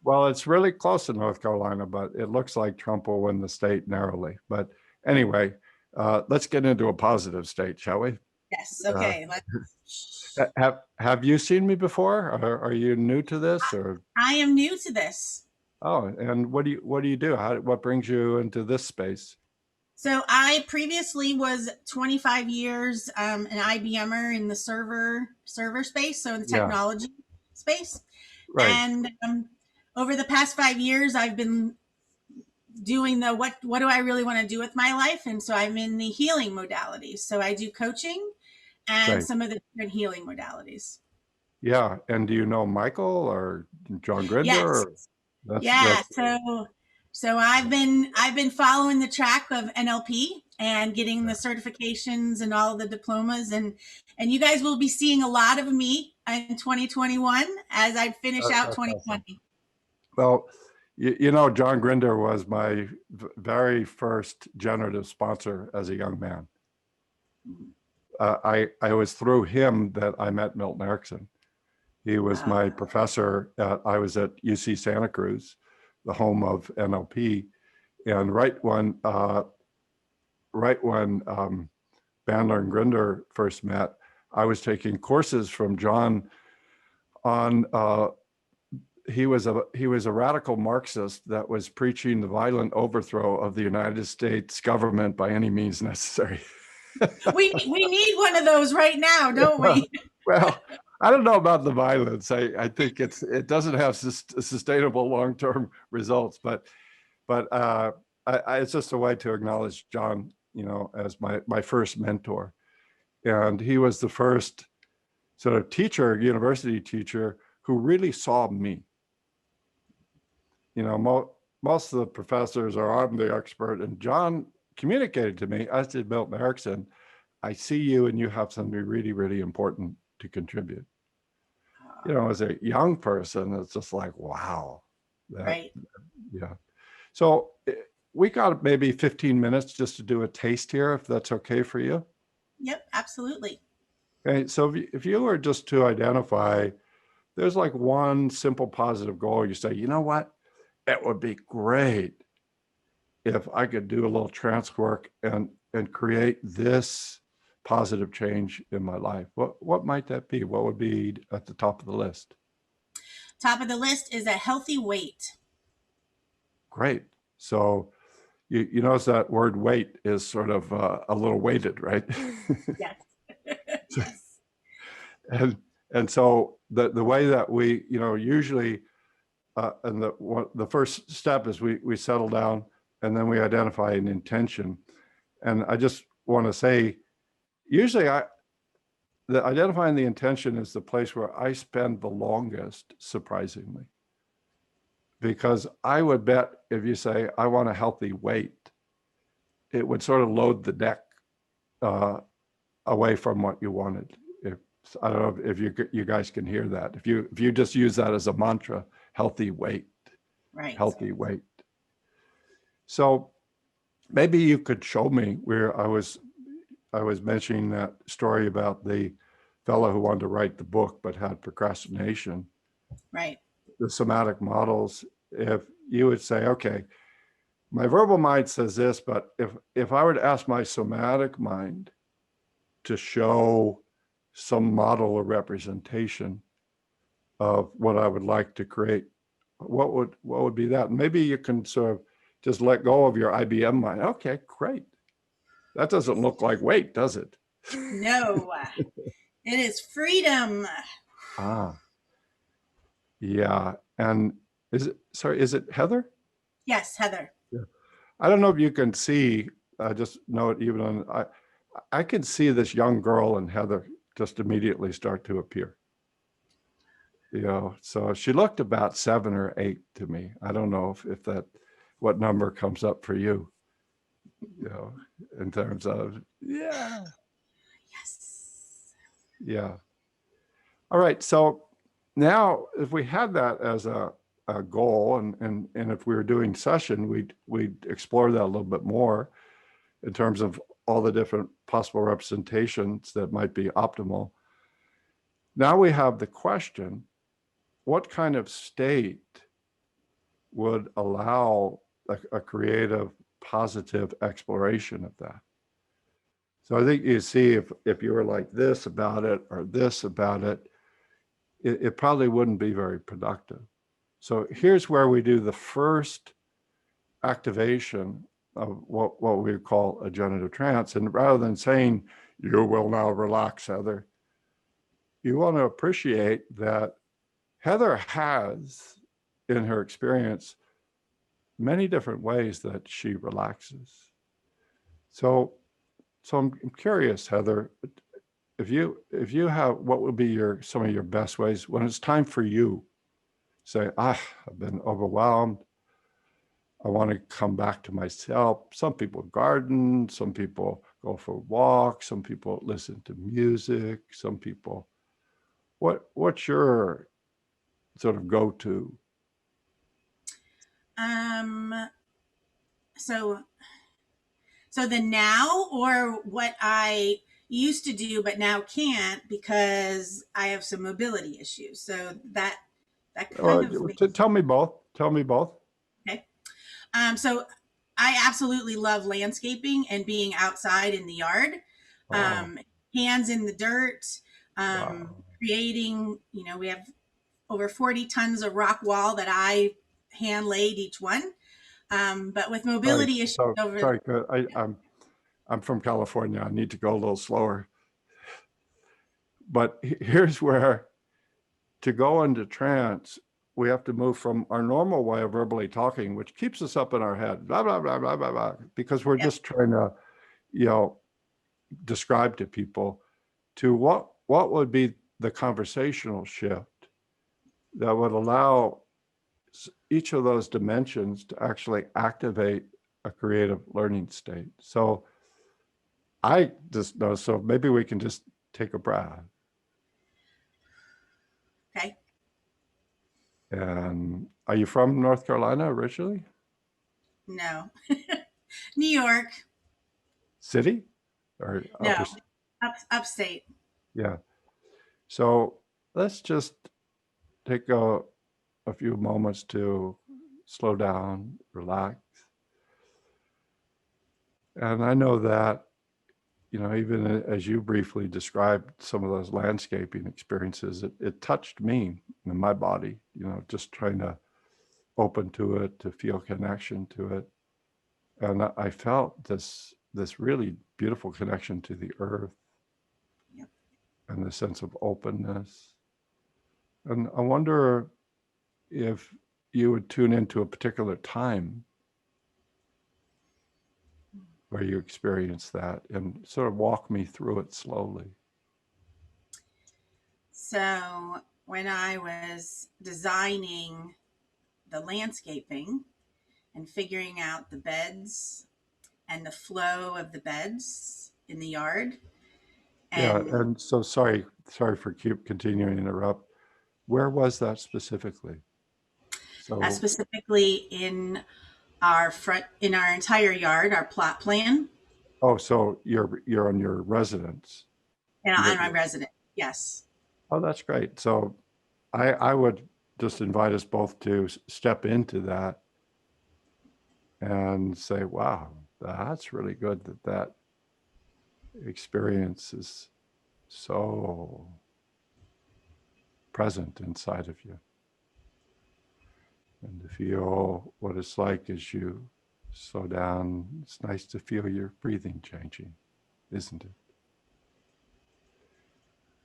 Well, it's really close in North Carolina, but it looks like Trump will win the state narrowly. But anyway, let's get into a positive state, shall we? Yes. Okay. Have you seen me before? Are you new to this, or? I am new to this. Oh, and what do you do? What brings you into this space? So I previously was 25 years an IBMer in the server space, so in the technology space. Right. And over the past 5 years, I've been doing the what do I really want to do with my life? And so I'm in the healing modalities. So I do coaching and some of the different healing modalities. Yeah. And do you know Michael or John Grinder? Yes. So I've been following the track of NLP and getting the certifications and all of the diplomas, and you guys will be seeing a lot of me in 2021 as I finish out 2020. Awesome. Well, you know, John Grinder was my very first generative sponsor as a young man. I was through him that I met Milton Erickson. He was my professor. I was at UC Santa Cruz, the home of NLP, and right when Bandler and Grinder first met, I was taking courses from John on. He was a radical Marxist that was preaching the violent overthrow of the United States government by any means necessary. we need one of those right now, don't we? Well, I don't know about the violence. I think it doesn't have sustainable long-term results, but it's just a way to acknowledge John, you know, as my first mentor, and he was the first sort of teacher, university teacher, who really saw me. You know, most of the professors are, I'm the expert, and John communicated to me, as did Milton Erickson, I see you and you have something really, really important to contribute. You know, as a young person, it's just like, wow. Right. Yeah. So we got maybe 15 minutes just to do a taste here, if that's okay for you. Yep, absolutely. Okay, so if you were just to identify, there's like one simple positive goal, you say, you know what? It would be great if I could do a little trance work and create this positive change in my life. What might that be? What would be at the top of the list? Top of the list is a healthy weight. Great. So you notice that word weight is sort of a little weighted, right? Yes. Yes. And so the way that we, you know, usually, and the first step is we settle down and then we identify an intention. And I just want to say, usually identifying the intention is the place where I spend the longest, surprisingly. Because I would bet if you say, I want a healthy weight, it would sort of load the deck away from what you wanted. I don't know if you guys can hear that. If you just use that as a mantra, healthy weight, Right. healthy weight. So maybe you could show me where I was mentioning that story about the fellow who wanted to write the book but had procrastination. Right. The somatic models, if you would say, okay, my verbal mind says this, but if I were to ask my somatic mind to show some model or representation of what I would like to create, what would be that? Maybe you can sort of just let go of your IBM mind. Okay, great. That doesn't look like weight, does it? No, it is freedom. Ah, yeah. And is it Heather? Yes, Heather. Yeah. I don't know if you can see, I just know it even on, I can see this young girl and Heather just immediately start to appear. You know, so she looked about 7 or 8 to me. I don't know if that, what number comes up for you, you know, in terms of, yeah. Yes. Yeah. All right. So now if we had that as a goal and if we were doing session, we'd explore that a little bit more in terms of all the different possible representations that might be optimal. Now we have the question, what kind of state would allow a creative, positive exploration of that? So I think you see if you were like this about it or this about it, it probably wouldn't be very productive. So here's where we do the first activation of what we would call a generative trance. And rather than saying, you will now relax, Heather, you want to appreciate that Heather has, in her experience, many different ways that she relaxes. So I'm curious, Heather, if you have, what would be some of your best ways when it's time for you? Say, I've been overwhelmed. I want to come back to myself. Some people garden, some people go for walks, some people listen to music, some people, what's your sort of go-to? So the now, or what I used to do but now can't because I have some mobility issues. So that kind of Tell me both. Okay. So I absolutely love landscaping and being outside in the yard. Wow. Hands in the dirt, Wow. creating, we have over 40 tons of rock wall that I hand laid each one. But with mobility issues Sorry, I'm from California. I need to go a little slower. But here's where, to go into trance, we have to move from our normal way of verbally talking, which keeps us up in our head, blah, blah, blah, blah, blah, blah, because we're just trying to, describe to people, to what would be the conversational shift that would allow each of those dimensions to actually activate a creative learning state. So I just know, so maybe we can just take a breath. Okay. And are you from North Carolina originally? No. New York. City? Or no, upstate. Yeah. So let's just take a few moments to slow down, relax. And I know that, even as you briefly described some of those landscaping experiences, it touched me in my body, just trying to open to it, to feel connection to it. And I felt this really beautiful connection to the earth. Yep. And the sense of openness. And I wonder if you would tune into a particular time where you experience that, and sort of walk me through it slowly. So when I was designing the landscaping and figuring out the beds and the flow of the beds in the yard, Yeah, and and so sorry for continuing to interrupt. Where was that specifically? So, specifically in our entire yard, our plot plan, oh, so you're on your residence. and Your- on my resident. Yes. Oh, that's great. So I would just invite us both to step into that and say, wow, that's really good that experience is so present inside of you. And to feel what it's like as you slow down, it's nice to feel your breathing changing, isn't it?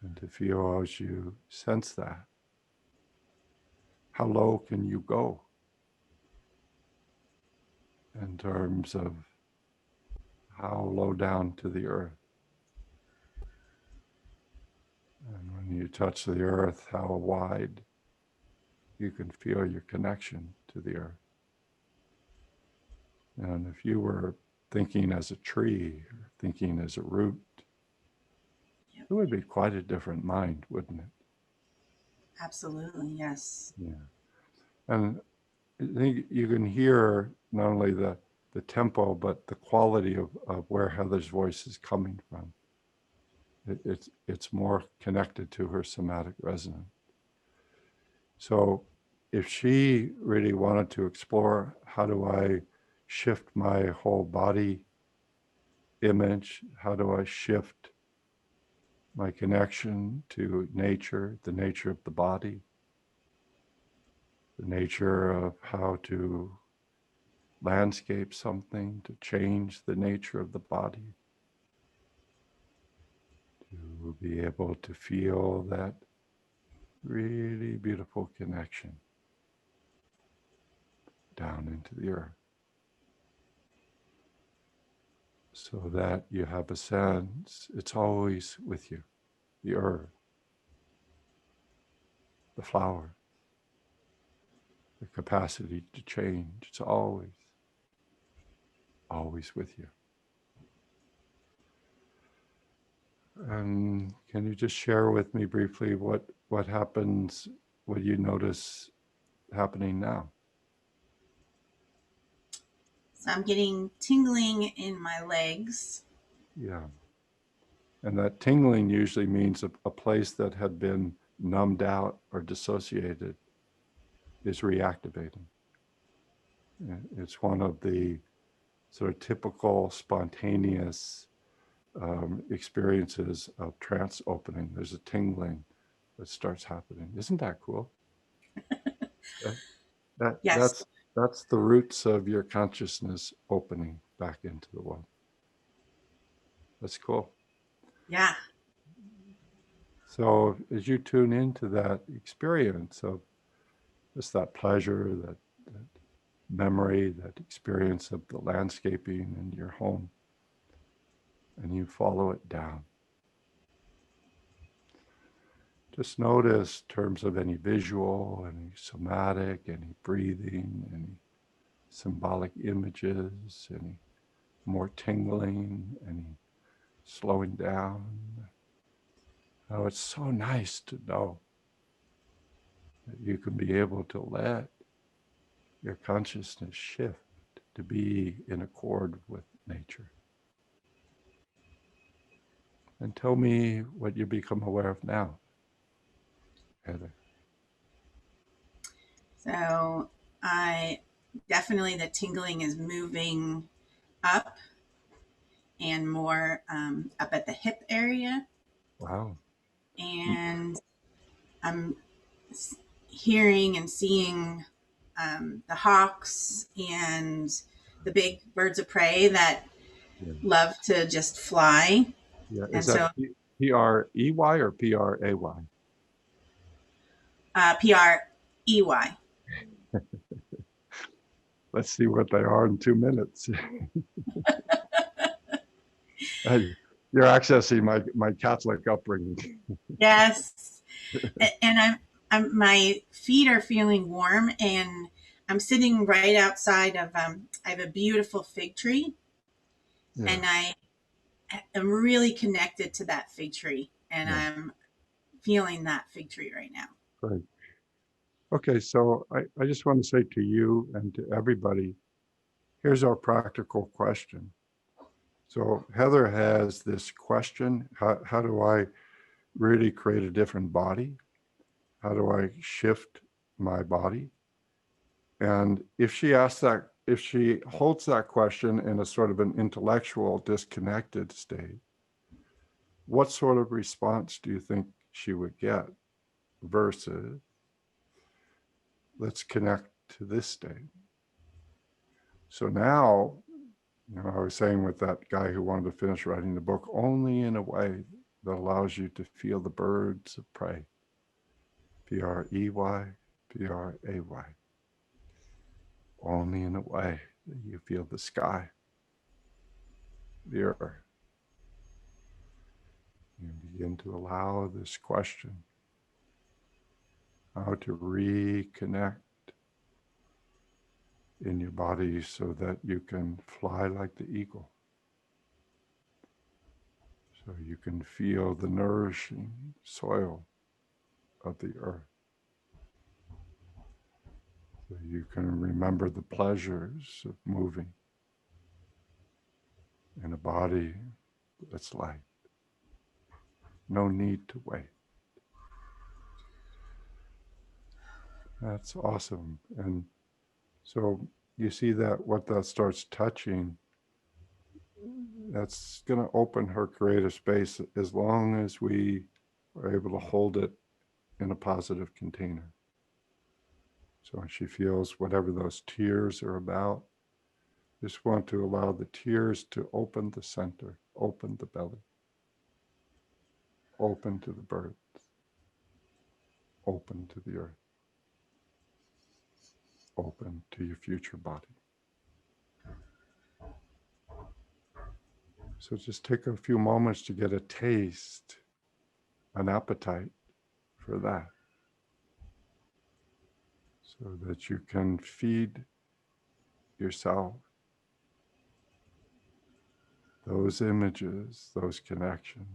And to feel as you sense that, how low can you go in terms of how low down to the earth? And when you touch the earth, how wide you can feel your connection to the earth. And if you were thinking as a tree, or thinking as a root, it would be quite a different mind, wouldn't it? Absolutely. Yes. Yeah. And I think you can hear not only the tempo, but the quality of where Heather's voice is coming from. It's more connected to her somatic resonance. So if she really wanted to explore, how do I shift my whole body image? How do I shift my connection to nature, the nature of the body, the nature of how to landscape something, to change the nature of the body, to be able to feel that really beautiful connection down into the earth, so that you have a sense it's always with you, the earth, the flower, the capacity to change. It's always with you. And can you just share with me briefly what happens, what you notice happening now? So I'm getting tingling in my legs. Yeah. And that tingling usually means a place that had been numbed out or dissociated is reactivating. It's one of the sort of typical spontaneous experiences of trance opening. There's a tingling that starts happening. Isn't that cool? Yes. That's the roots of your consciousness opening back into the world. That's cool. Yeah. So as you tune into that experience of just that pleasure, that memory, that experience of the landscaping in your home, and you follow it down, just notice in terms of any visual, any somatic, any breathing, any symbolic images, any more tingling, any slowing down. Oh, it's so nice to know that you can be able to let your consciousness shift to be in accord with nature. And tell me what you become aware of now, Heather. So the tingling is moving up and more up at the hip area. Wow. And I'm hearing and seeing the hawks and the big birds of prey that love to just fly. Yeah. And Is that P-R-E-Y or P-R-A-Y? P-R-E-Y. Let's see what they are in 2 minutes. You're accessing my Catholic upbringing. Yes. And my feet are feeling warm, and I'm sitting right outside of, I have a beautiful fig tree, Yeah. and I am really connected to that fig tree, and Yeah. I'm feeling that fig tree right now. Great. Okay, so I just want to say to you and to everybody, here's our practical question. So Heather has this question, how do I really create a different body? How do I shift my body? And if she asks that, if she holds that question in a sort of an intellectual, disconnected state, what sort of response do you think she would get versus let's connect to this state? So now, I was saying with that guy who wanted to finish writing the book, only in a way that allows you to feel the birds of prey. P-R-E-Y, P-R-A-Y. Only in a way that you feel the sky, the earth. You begin to allow this question, how to reconnect in your body so that you can fly like the eagle. So you can feel the nourishing soil of the earth. So you can remember the pleasures of moving in a body that's light. No need to wait. That's awesome. And so you see that what that starts touching, that's going to open her creative space as long as we are able to hold it in a positive container. So when she feels whatever those tears are about, just want to allow the tears to open the center, open the belly, open to the birds, open to the earth, open to your future body. So just take a few moments to get a taste, an appetite for that, so that you can feed yourself those images, those connections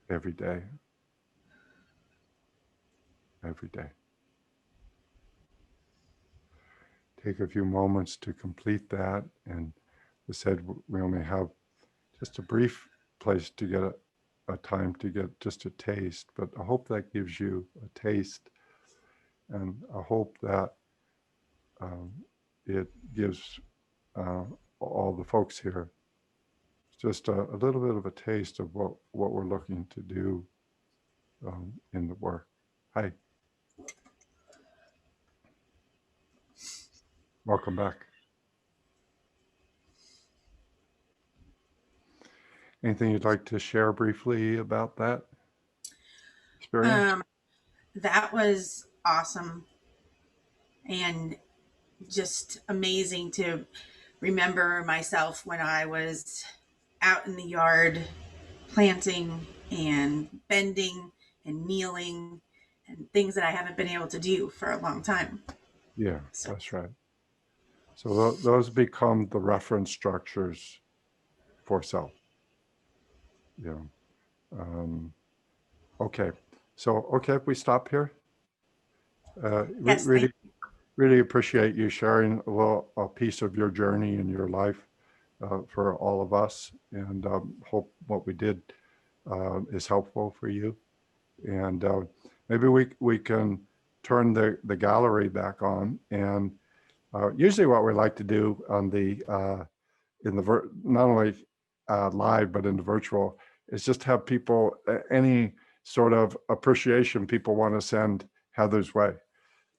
every day. Every day. Take a few moments to complete that. And as I said, we only have just a brief place to get a time to get just a taste, but I hope that gives you a taste, and I hope that it gives all the folks here just a little bit of a taste of what we're looking to do in the work. Hi. Welcome back. Anything you'd like to share briefly about that experience? That was awesome, and just amazing to remember myself when I was out in the yard planting and bending and kneeling and things that I haven't been able to do for a long time. Yeah, that's right. So those become the reference structures for self. Yeah. Okay. So, okay, if we stop here. Yes, Really appreciate you sharing a piece of your journey in your life for all of us, and hope what we did is helpful for you. And maybe we can turn the gallery back on. And usually what we like to do on the not only live but in the virtual is just have people any sort of appreciation people want to send Heather's way.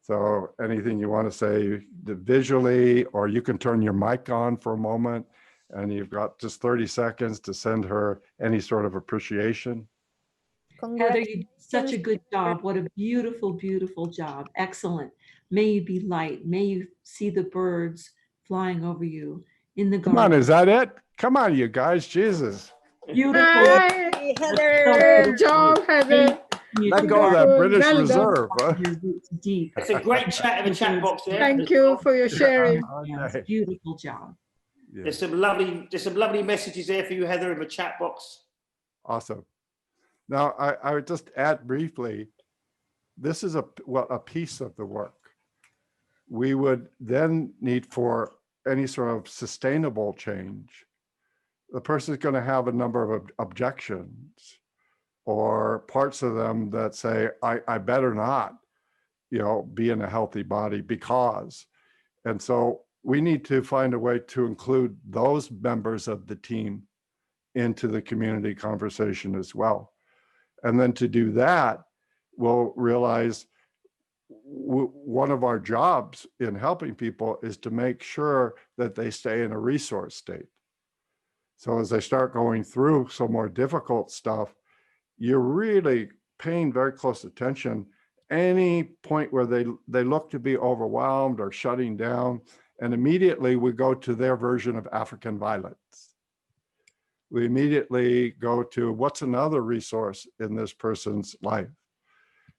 So anything you want to say visually, or you can turn your mic on for a moment, and you've got just 30 seconds to send her any sort of appreciation. Heather, you did such a good job. What a beautiful, beautiful job. Excellent. May you be light. May you see the birds flying over you in the garden. Come on, is that it? Come on, you guys, Jesus. Beautiful. Hi, Heather. good job, Heather. Let go of that Wonderful. British Well done. Reserve. Huh? Your roots deep. It's a great chat in the chat box there. Thank you for your sharing. Yes, Okay. beautiful job. Yeah, There's some lovely messages there for you, Heather, in the chat box. awesome. Now, I would just add briefly, this is a piece of the work. We would then need for any sort of sustainable change. The person is going to have a number of objections or parts of them that say, I better not, be in a healthy body because. And so we need to find a way to include those members of the team into the community conversation as well. And then to do that, we'll realize one of our jobs in helping people is to make sure that they stay in a resource state. So as they start going through some more difficult stuff, you're really paying very close attention. Any point where they look to be overwhelmed or shutting down, and immediately we go to their version of African violence. We immediately go to what's another resource in this person's life.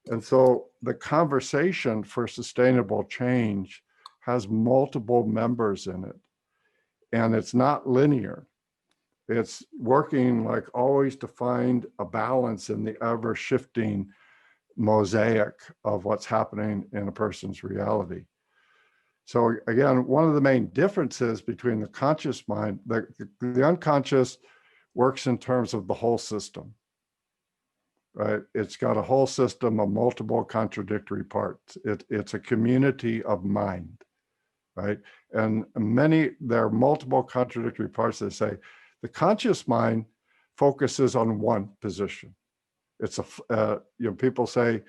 And so the conversation for sustainable change has multiple members in it, and it's not linear. It's working like always to find a balance in the ever shifting mosaic of what's happening in a person's reality. So again, one of the main differences between the conscious mind, the unconscious works in terms of the whole system, right? It's got a whole system of multiple contradictory parts. It's a community of mind, right? And there are multiple contradictory parts that say, the conscious mind focuses on one position. It's people say,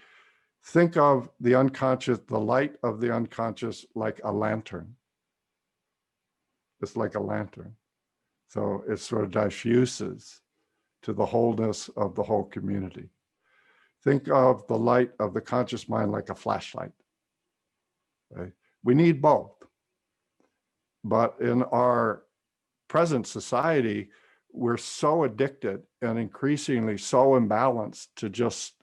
think of the unconscious, the light of the unconscious like a lantern. It's like a lantern. So it sort of diffuses to the wholeness of the whole community. Think of the light of the conscious mind like a flashlight. Okay? We need both. But in our present society, we're so addicted and increasingly so imbalanced to just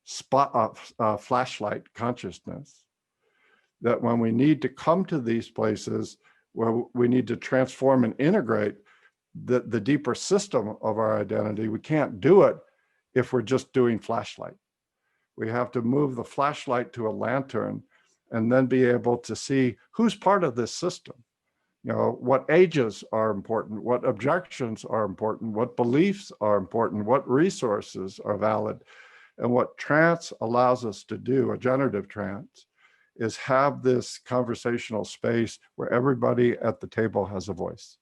spot flashlight consciousness that when we need to come to these places where we need to transform and integrate the deeper system of our identity, we can't do it if we're just doing flashlight. We have to move the flashlight to a lantern and then be able to see who's part of this system. What ages are important, what objections are important, what beliefs are important, what resources are valid. And what trance allows us to do, a generative trance, is have this conversational space where everybody at the table has a voice,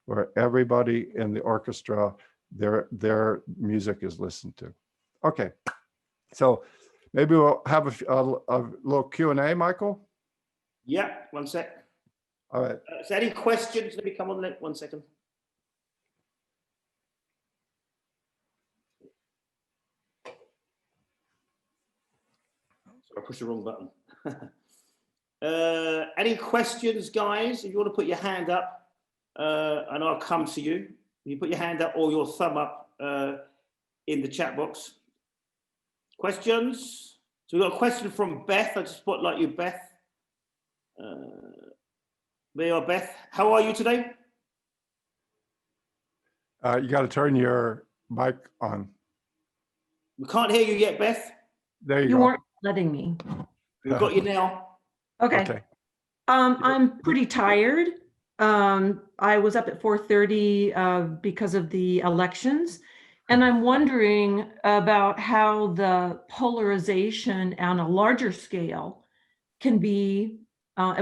where everybody in the orchestra, their music is listened to. Okay, so maybe we'll have a little Q&A, Michael? Yeah, one sec. All right. So any questions? Let me come on 1 second. I pushed the wrong button. Any questions, guys? If you want to put your hand up, and I'll come to you. You put your hand up or your thumb up in the chat box. Questions? So we've got a question from Beth. I just spotlight you, Beth. There you are, Beth. How are you today? You got to turn your mic on. We can't hear you yet, Beth. There you You go. weren't letting me. We've got you now. Okay. I'm pretty tired. I was up at 4:30 because of the elections. And I'm wondering about how the polarization on a larger scale can be,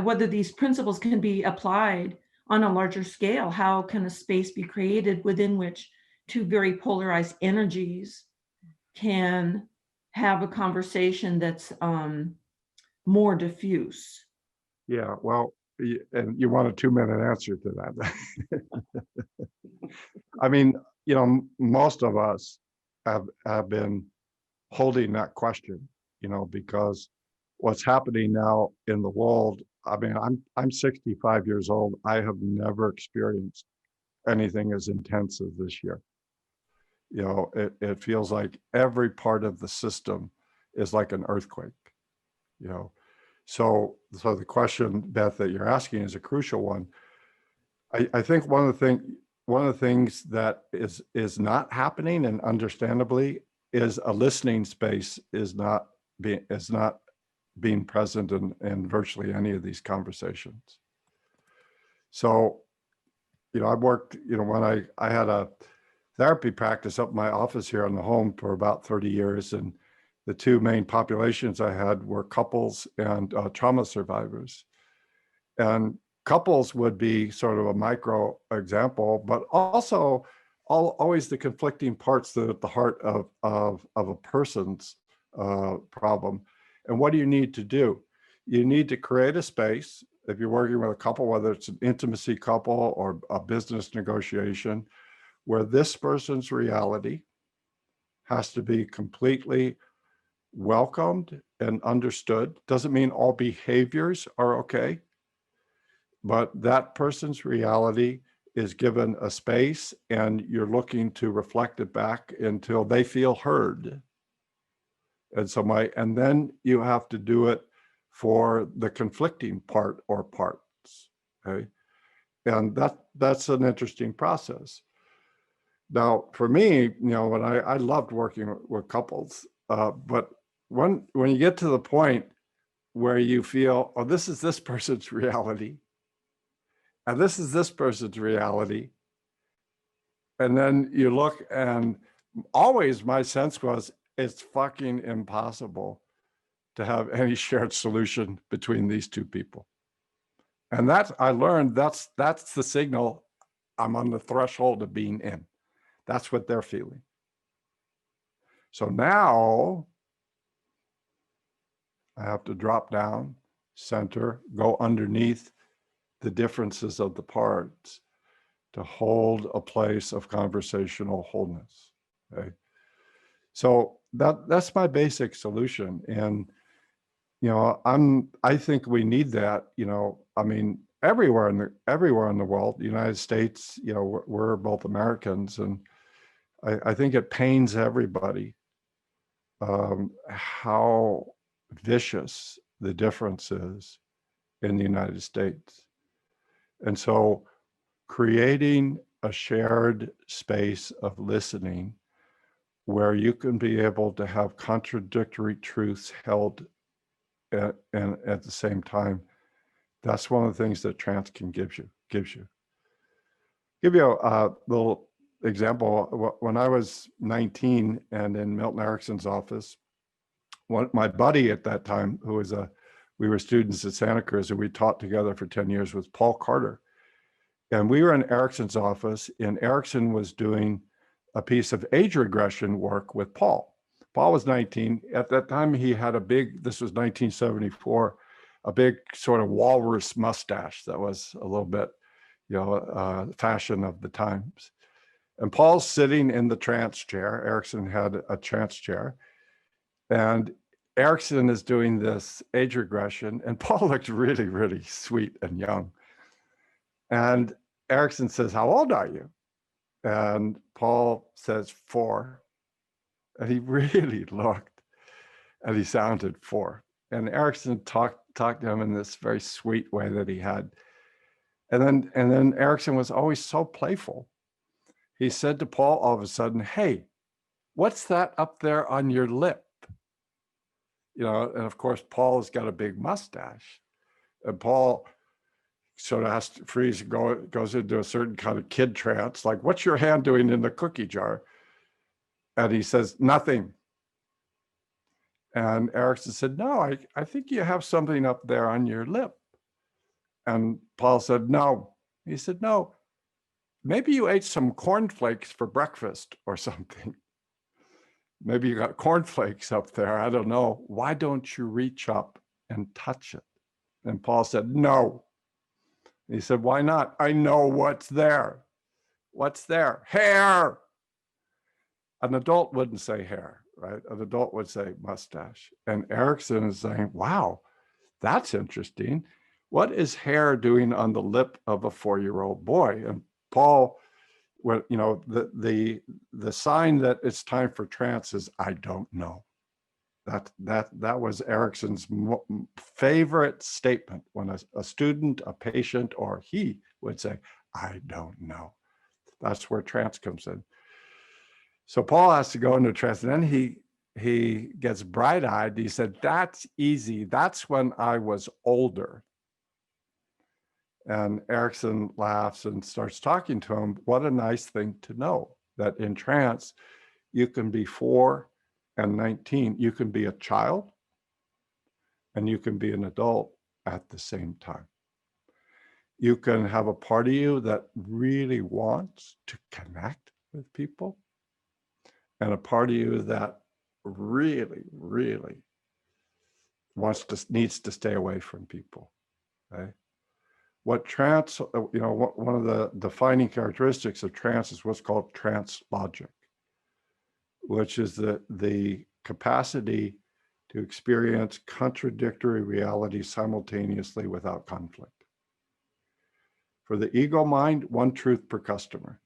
whether these principles can be applied on a larger scale. How can a space be created within which two very polarized energies can have a conversation that's more diffuse? Yeah, well, and you want a 2-minute answer to that. I mean, most of us have been holding that question, because what's happening now in the world, I mean, I'm 65 years old. I have never experienced anything as intense as this year. You know, it feels like every part of the system is like an earthquake, you know. So the question, Beth, that you're asking is a crucial one. I think one of the things that is not happening, and understandably, is a listening space is not being present in virtually any of these conversations. So, you know, I worked, you know, when I had a therapy practice up in my office here in the home for about 30 years. And the two main populations I had were couples and trauma survivors. And couples would be sort of a micro example, but also always the conflicting parts that are at the heart of a person's problem. And what do you need to do? You need to create a space. If you're working with a couple, whether it's an intimacy couple or a business negotiation, where this person's reality has to be completely welcomed and understood. Doesn't mean all behaviors are okay, but that person's reality is given a space, and you're looking to reflect it back until they feel heard. And then you have to do it for the conflicting part or parts, okay? And that's an interesting process. Now, for me, you know, when I loved working with couples, but when you get to the point where you feel, oh, this is this person's reality, and this is this person's reality, and then you look, and always my sense was, it's fucking impossible to have any shared solution between these two people. And that I learned, that's the signal I'm on the threshold of being in. That's what they're feeling. So now I have to drop down, center, go underneath the differences of the parts to hold a place of conversational wholeness. Okay? So that's my basic solution. And, you know, I think we need that, you know, I mean, everywhere in the world, the United States, you know, we're both Americans, and I think it pains everybody how vicious the difference is in the United States. And so creating a shared space of listening where you can be able to have contradictory truths held at the same time, that's one of the things that trance can gives you. Give you a little example. When I was 19 and in Milton Erickson's office, my buddy at that time, we were students at Santa Cruz, and we taught together for 10 years, was Paul Carter. And we were in Erickson's office, and Erickson was doing a piece of age regression work with Paul. Paul was 19. At that time, he had this was 1974, a big sort of walrus mustache that was a little bit, you know, fashion of the times. And Paul's sitting in the trance chair. Erickson had a trance chair. And Erickson is doing this age regression, and Paul looked really, really sweet and young. And Erickson says, "How old are you?" And Paul says, 4. And he really looked, and he sounded 4. And Erickson talked to him in this very sweet way that he had. And then Erickson was always so playful. He said to Paul all of a sudden, "Hey, what's that up there on your lip?" You know, and of course, Paul has got a big mustache. And Paul sort of has to freeze and goes into a certain kind of kid trance, like, "What's your hand doing in the cookie jar?" And he says, "Nothing." And Erickson said, "No, I think you have something up there on your lip." And Paul said, "No." He said, "No, maybe you ate some cornflakes for breakfast or something. Maybe you got cornflakes up there. I don't know. Why don't you reach up and touch it?" And Paul said, "No." He said, "Why not?" "I know what's there." "What's there?" "Hair." An adult wouldn't say hair, right? An adult would say mustache. And Erickson is saying, "Wow, that's interesting. What is hair doing on the lip of a 4-year-old boy?" And Paul Well, you know, the sign that it's time for trance is I don't know. That was Erickson's favorite statement when a student, a patient, or he would say, I don't know. That's where trance comes in. So Paul has to go into trance, and then he gets bright-eyed. He said, that's easy. That's when I was older. And Erickson laughs and starts talking to him. What a nice thing to know, that in trance, you can be 4 and 19. You can be a child and you can be an adult at the same time. You can have a part of you that really wants to connect with people, and a part of you that really, really needs to stay away from people. Okay? What trance, you know, one of the defining characteristics of trance is what's called trance logic, which is the capacity to experience contradictory realities simultaneously without conflict. For the ego mind, one truth per customer.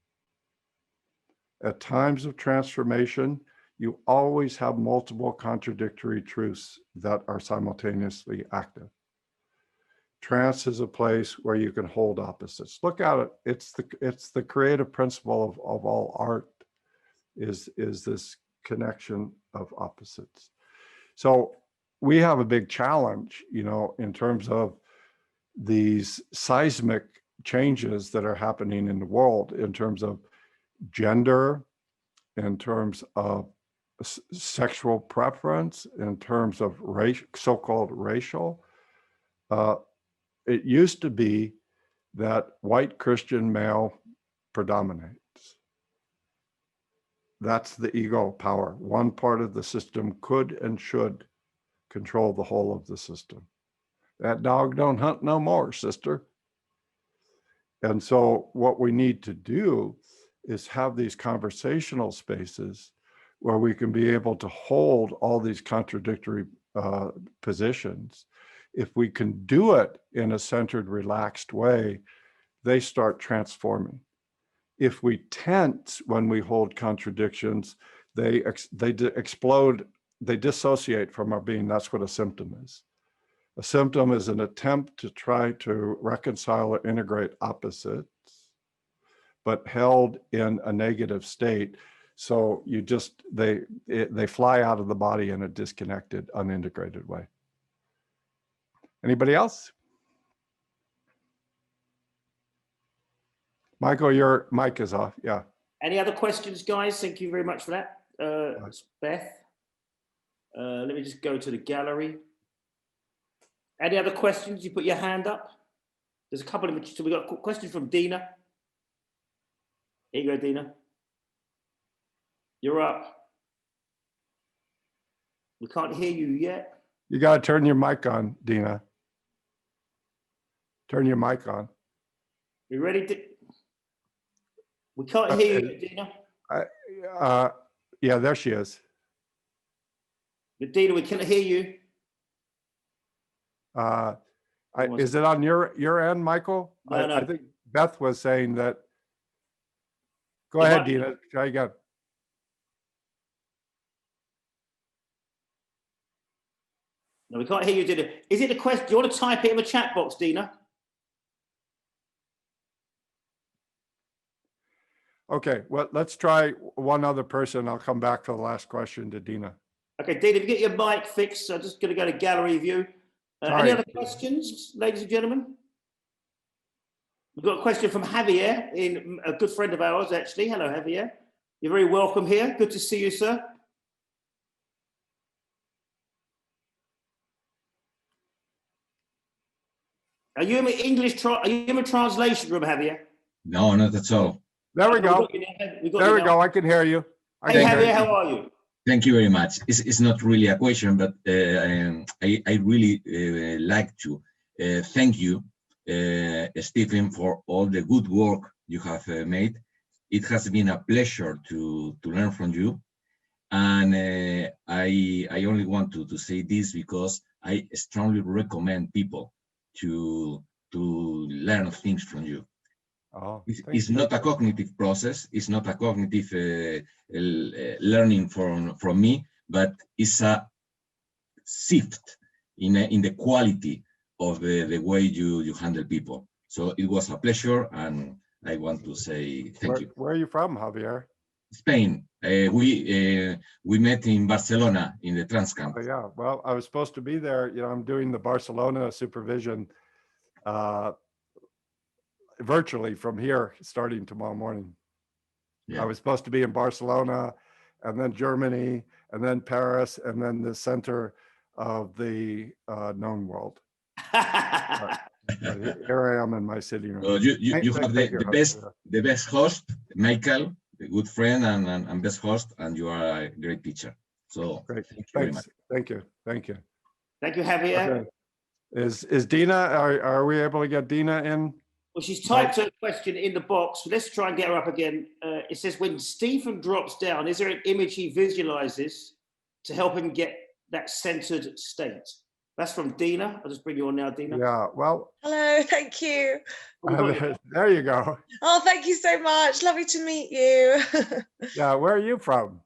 At times of transformation, you always have multiple contradictory truths that are simultaneously active. Trance is a place where you can hold opposites. Look at it. It's the creative principle of all art is this connection of opposites. So we have a big challenge, you know, in terms of these seismic changes that are happening in the world, in terms of gender, in terms of sexual preference, in terms of race, so-called racial. It used to be that white Christian male predominates. That's the ego power. One part of the system could and should control the whole of the system. That dog don't hunt no more, sister. And so what we need to do is have these conversational spaces where we can be able to hold all these contradictory positions. If we can do it in a centered, relaxed way, they start transforming. If we tense when we hold contradictions, they explode, they dissociate from our being. That's what a symptom is. A symptom is an attempt to try to reconcile or integrate opposites, but held in a negative state. So you just, they fly out of the body in a disconnected, unintegrated way. Anybody else? Michael, your mic is off. Yeah. Any other questions, guys? Thank you very much for that. Beth. Let me just go to the gallery. Any other questions? You put your hand up. There's a couple of, so we got a question from Dina. Here you go, Dina. You're up. We can't hear you yet. You got to turn your mic on, Dina. Turn your mic on. You ready? We can't hear you, Dina. Yeah, there she is. But Dina, we can't hear you. Is it on your end, Michael? No, no. I think Beth was saying that. Go ahead, Dina. Try again. No, we can't hear you, Dina. Is it a question? Do you want to type it in the chat box, Dina? Okay, well, let's try one other person. I'll come back for the last question to Dina. Okay, Dina, if you get your mic fixed, I'm just going to go to gallery view. Any other questions, ladies and gentlemen? We've got a question from Javier, a good friend of ours, actually. Hello, Javier. You're very welcome here. Good to see you, sir. Are you in the English? Are you in the translation room, Javier? No, not at all. There we go. There we go. I can hear you. Hey, Javier, how are you? Thank you very much. It's not really a question, but I really like to thank you, Stephen, for all the good work you have made. It has been a pleasure to learn from you. And I only want to say this because I strongly recommend people to learn things from you. Oh, It's not a cognitive process. It's not a cognitive learning from me, but it's a shift in the quality of the way you handle people. So it was a pleasure, and I want to say thank you. Where are you from, Javier? Spain. We met in Barcelona in the Trance camp. Oh, yeah. Well, I was supposed to be there. You know, I'm doing the Barcelona supervision virtually from here starting tomorrow morning. Yeah. I was supposed to be in Barcelona, and then Germany, and then Paris, and then the center of the known world. Here I am in my sitting room. So you have the best host, Michael, the good friend and best host, and you are a great teacher. So Great. thank you very Thanks. much. Thank you. Thank you. Thank you, Javier. Okay. Is Dina, are we able to get Dina in? Well, she's typed her question in the box. Let's try and get her up again. It says, when Stephen drops down, is there an image he visualizes to help him get that centered state? That's from Dina. I'll just bring you on now, Dina. Yeah, well. Hello, thank you. There you go. Oh, thank you so much. Lovely to meet you. Yeah, where are you from?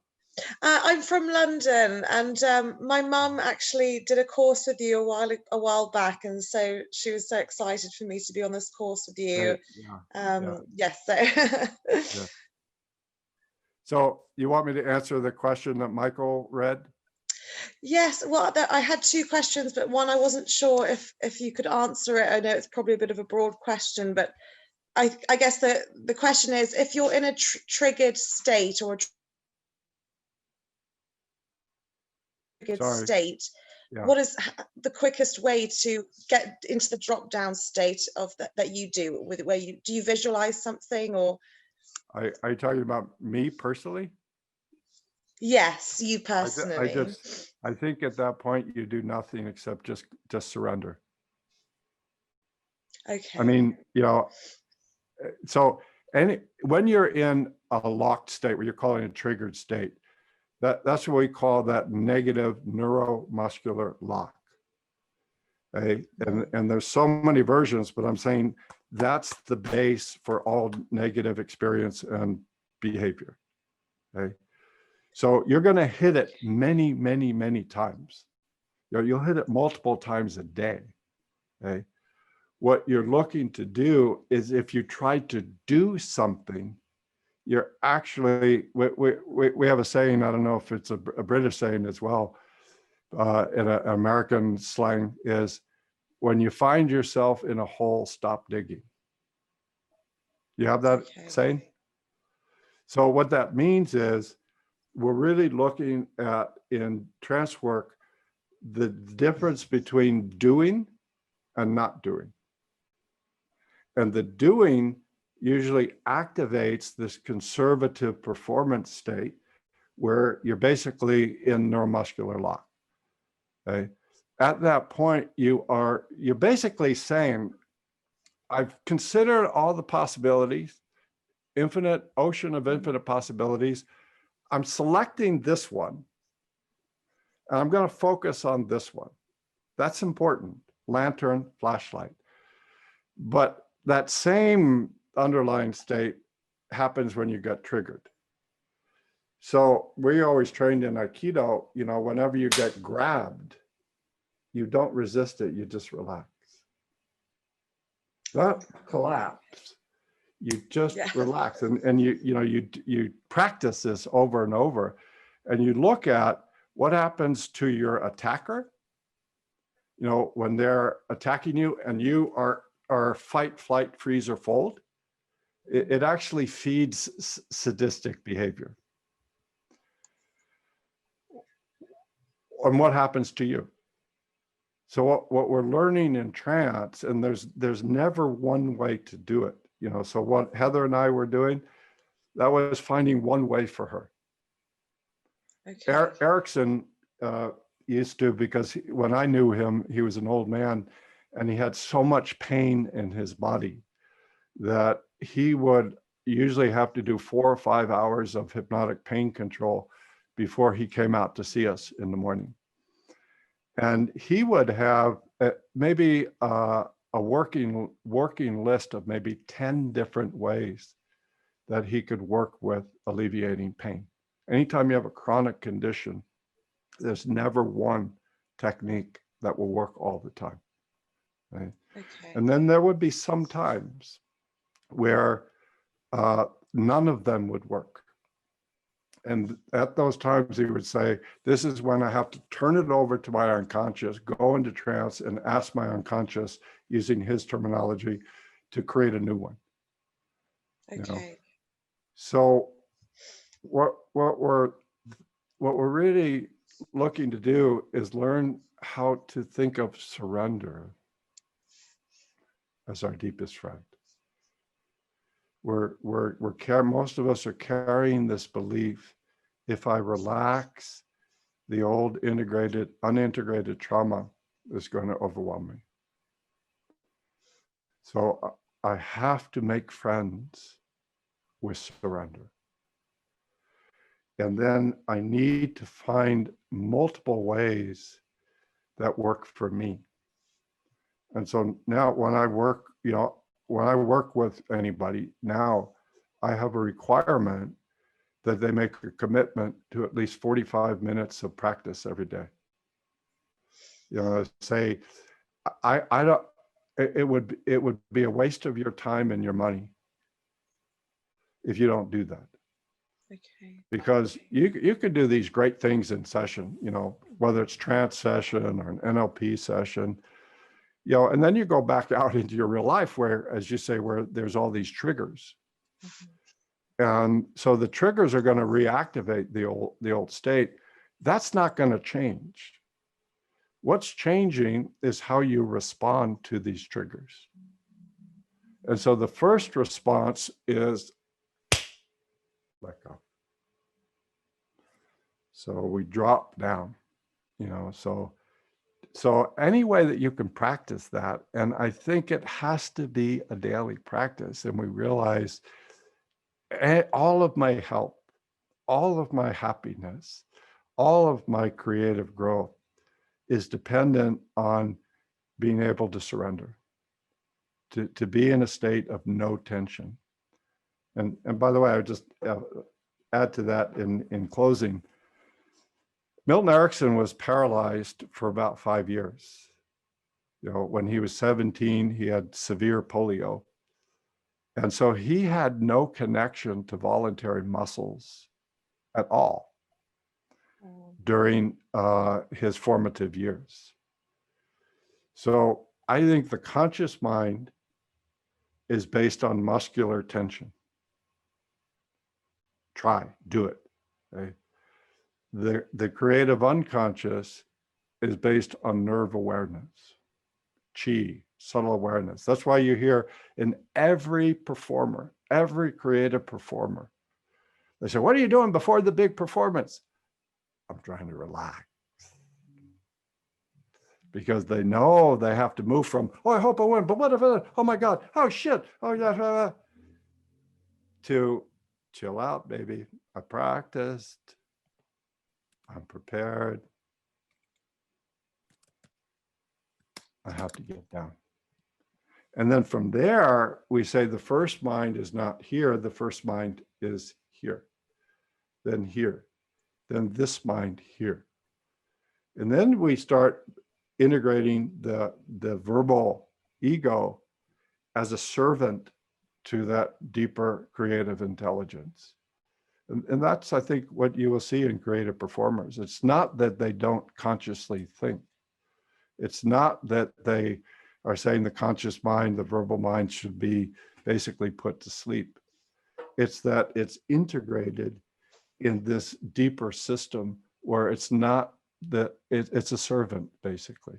I'm from London, and my mum actually did a course with you a while back, and so she was so excited for me to be on this course with you. Yeah. Yes, so. Yeah. So you want me to answer the question that Michael read? Yes, well, I had two questions, but one I wasn't sure if you could answer it. I know it's probably a bit of a broad question, but I guess the question is, if you're in a triggered state or a state, what is the quickest way to get into the drop down state of that you do with where do you visualize something, or are you talking about me personally? Yes, you personally. I think at that point you do nothing except just surrender. Okay. I mean, you know, so when you're in a locked state, what you're calling a triggered state, that's what we call that negative neuromuscular lock. Okay? And there's so many versions, but I'm saying that's the base for all negative experience and behavior. Okay? So you're going to hit it many, many, many times. You know, you'll hit it multiple times a day. Okay? What you're looking to do is, if you try to do something, you're actually, we have a saying, I don't know if it's a British saying as well, in an American slang, is when you find yourself in a hole, stop digging. You have that saying? So what that means is, we're really looking at, in trance work, the difference between doing and not doing. And the doing usually activates this conservative performance state where you're basically in neuromuscular lock. Okay? At that point, you're basically saying, I've considered all the possibilities, infinite ocean of infinite possibilities. I'm selecting this one, and I'm going to focus on this one. That's important. Lantern, flashlight. But that same underlying state happens when you get triggered. So we always trained in Aikido, you know, whenever you get grabbed, you don't resist it, you just relax. Don't collapse. You just relax, and you practice this over and over, and you look at what happens to your attacker. You know, when they're attacking you and you are fight, flight, freeze, or fold, it actually feeds sadistic behavior. And what happens to you? So what we're learning in trance, and there's never one way to do it. You know, so what Heather and I were doing, that was finding one way for her. Okay. Erickson used to, because when I knew him, he was an old man, and he had so much pain in his body that he would usually have to do 4 or 5 hours of hypnotic pain control before he came out to see us in the morning. And he would have maybe a a working list of maybe 10 different ways that he could work with alleviating pain. Anytime you have a chronic condition, there's never one technique that will work all the time. Right? Okay. And then there would be some times where none of them would work. And at those times, he would say, this is when I have to turn it over to my unconscious, go into trance and ask my unconscious, using his terminology, to create a new one. Okay. You know? So what we're really looking to do is learn how to think of surrender as our deepest friend. Most of us are carrying this belief: if I relax, the old unintegrated trauma is going to overwhelm me. So I have to make friends with surrender. And then I need to find multiple ways that work for me. And so now when I work with anybody now, I have a requirement that they make a commitment to at least 45 minutes of practice every day. You know, say, I don't, it would be a waste of your time and your money if you don't do that. Okay. Because you could do these great things in session, you know, whether it's trance session or an NLP session, you know, and then you go back out into your real life where, as you say, where there's all these triggers. And so the triggers are going to reactivate the old state. That's not going to change. What's changing is how you respond to these triggers. And so the first response is let go. So we drop down, you know, so any way that you can practice that, and I think it has to be a daily practice. And we realize all of my health, all of my happiness, all of my creative growth is dependent on being able to surrender, to be in a state of no tension. And by the way, I would just add to that in closing. Milton Erickson was paralyzed for about 5 years. You know, when he was 17, he had severe polio. And so he had no connection to voluntary muscles at all during his formative years. So I think the conscious mind is based on muscular tension. Do it. Okay? The creative unconscious is based on nerve awareness, chi, subtle awareness. That's why you hear in every performer, every creative performer, they say, what are you doing before the big performance? I'm trying to relax. Because they know they have to move from, oh, I hope I win, but what if, oh my God, oh shit, oh yeah, to chill out, baby. I practiced. I'm prepared. I have to get down. And then from there, we say the first mind is not here. The first mind is here. Then here. Then this mind here. And then we start integrating the verbal ego as a servant to that deeper creative intelligence. And that's, I think, what you will see in creative performers. It's not that they don't consciously think. It's not that they are saying the conscious mind, the verbal mind should be basically put to sleep. It's that it's integrated in this deeper system where it's not that it's a servant, basically.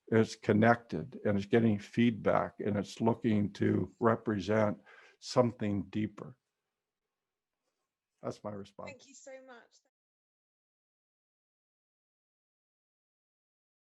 It's connected and it's getting feedback and it's looking to represent something deeper. That's my response. Thank you so much.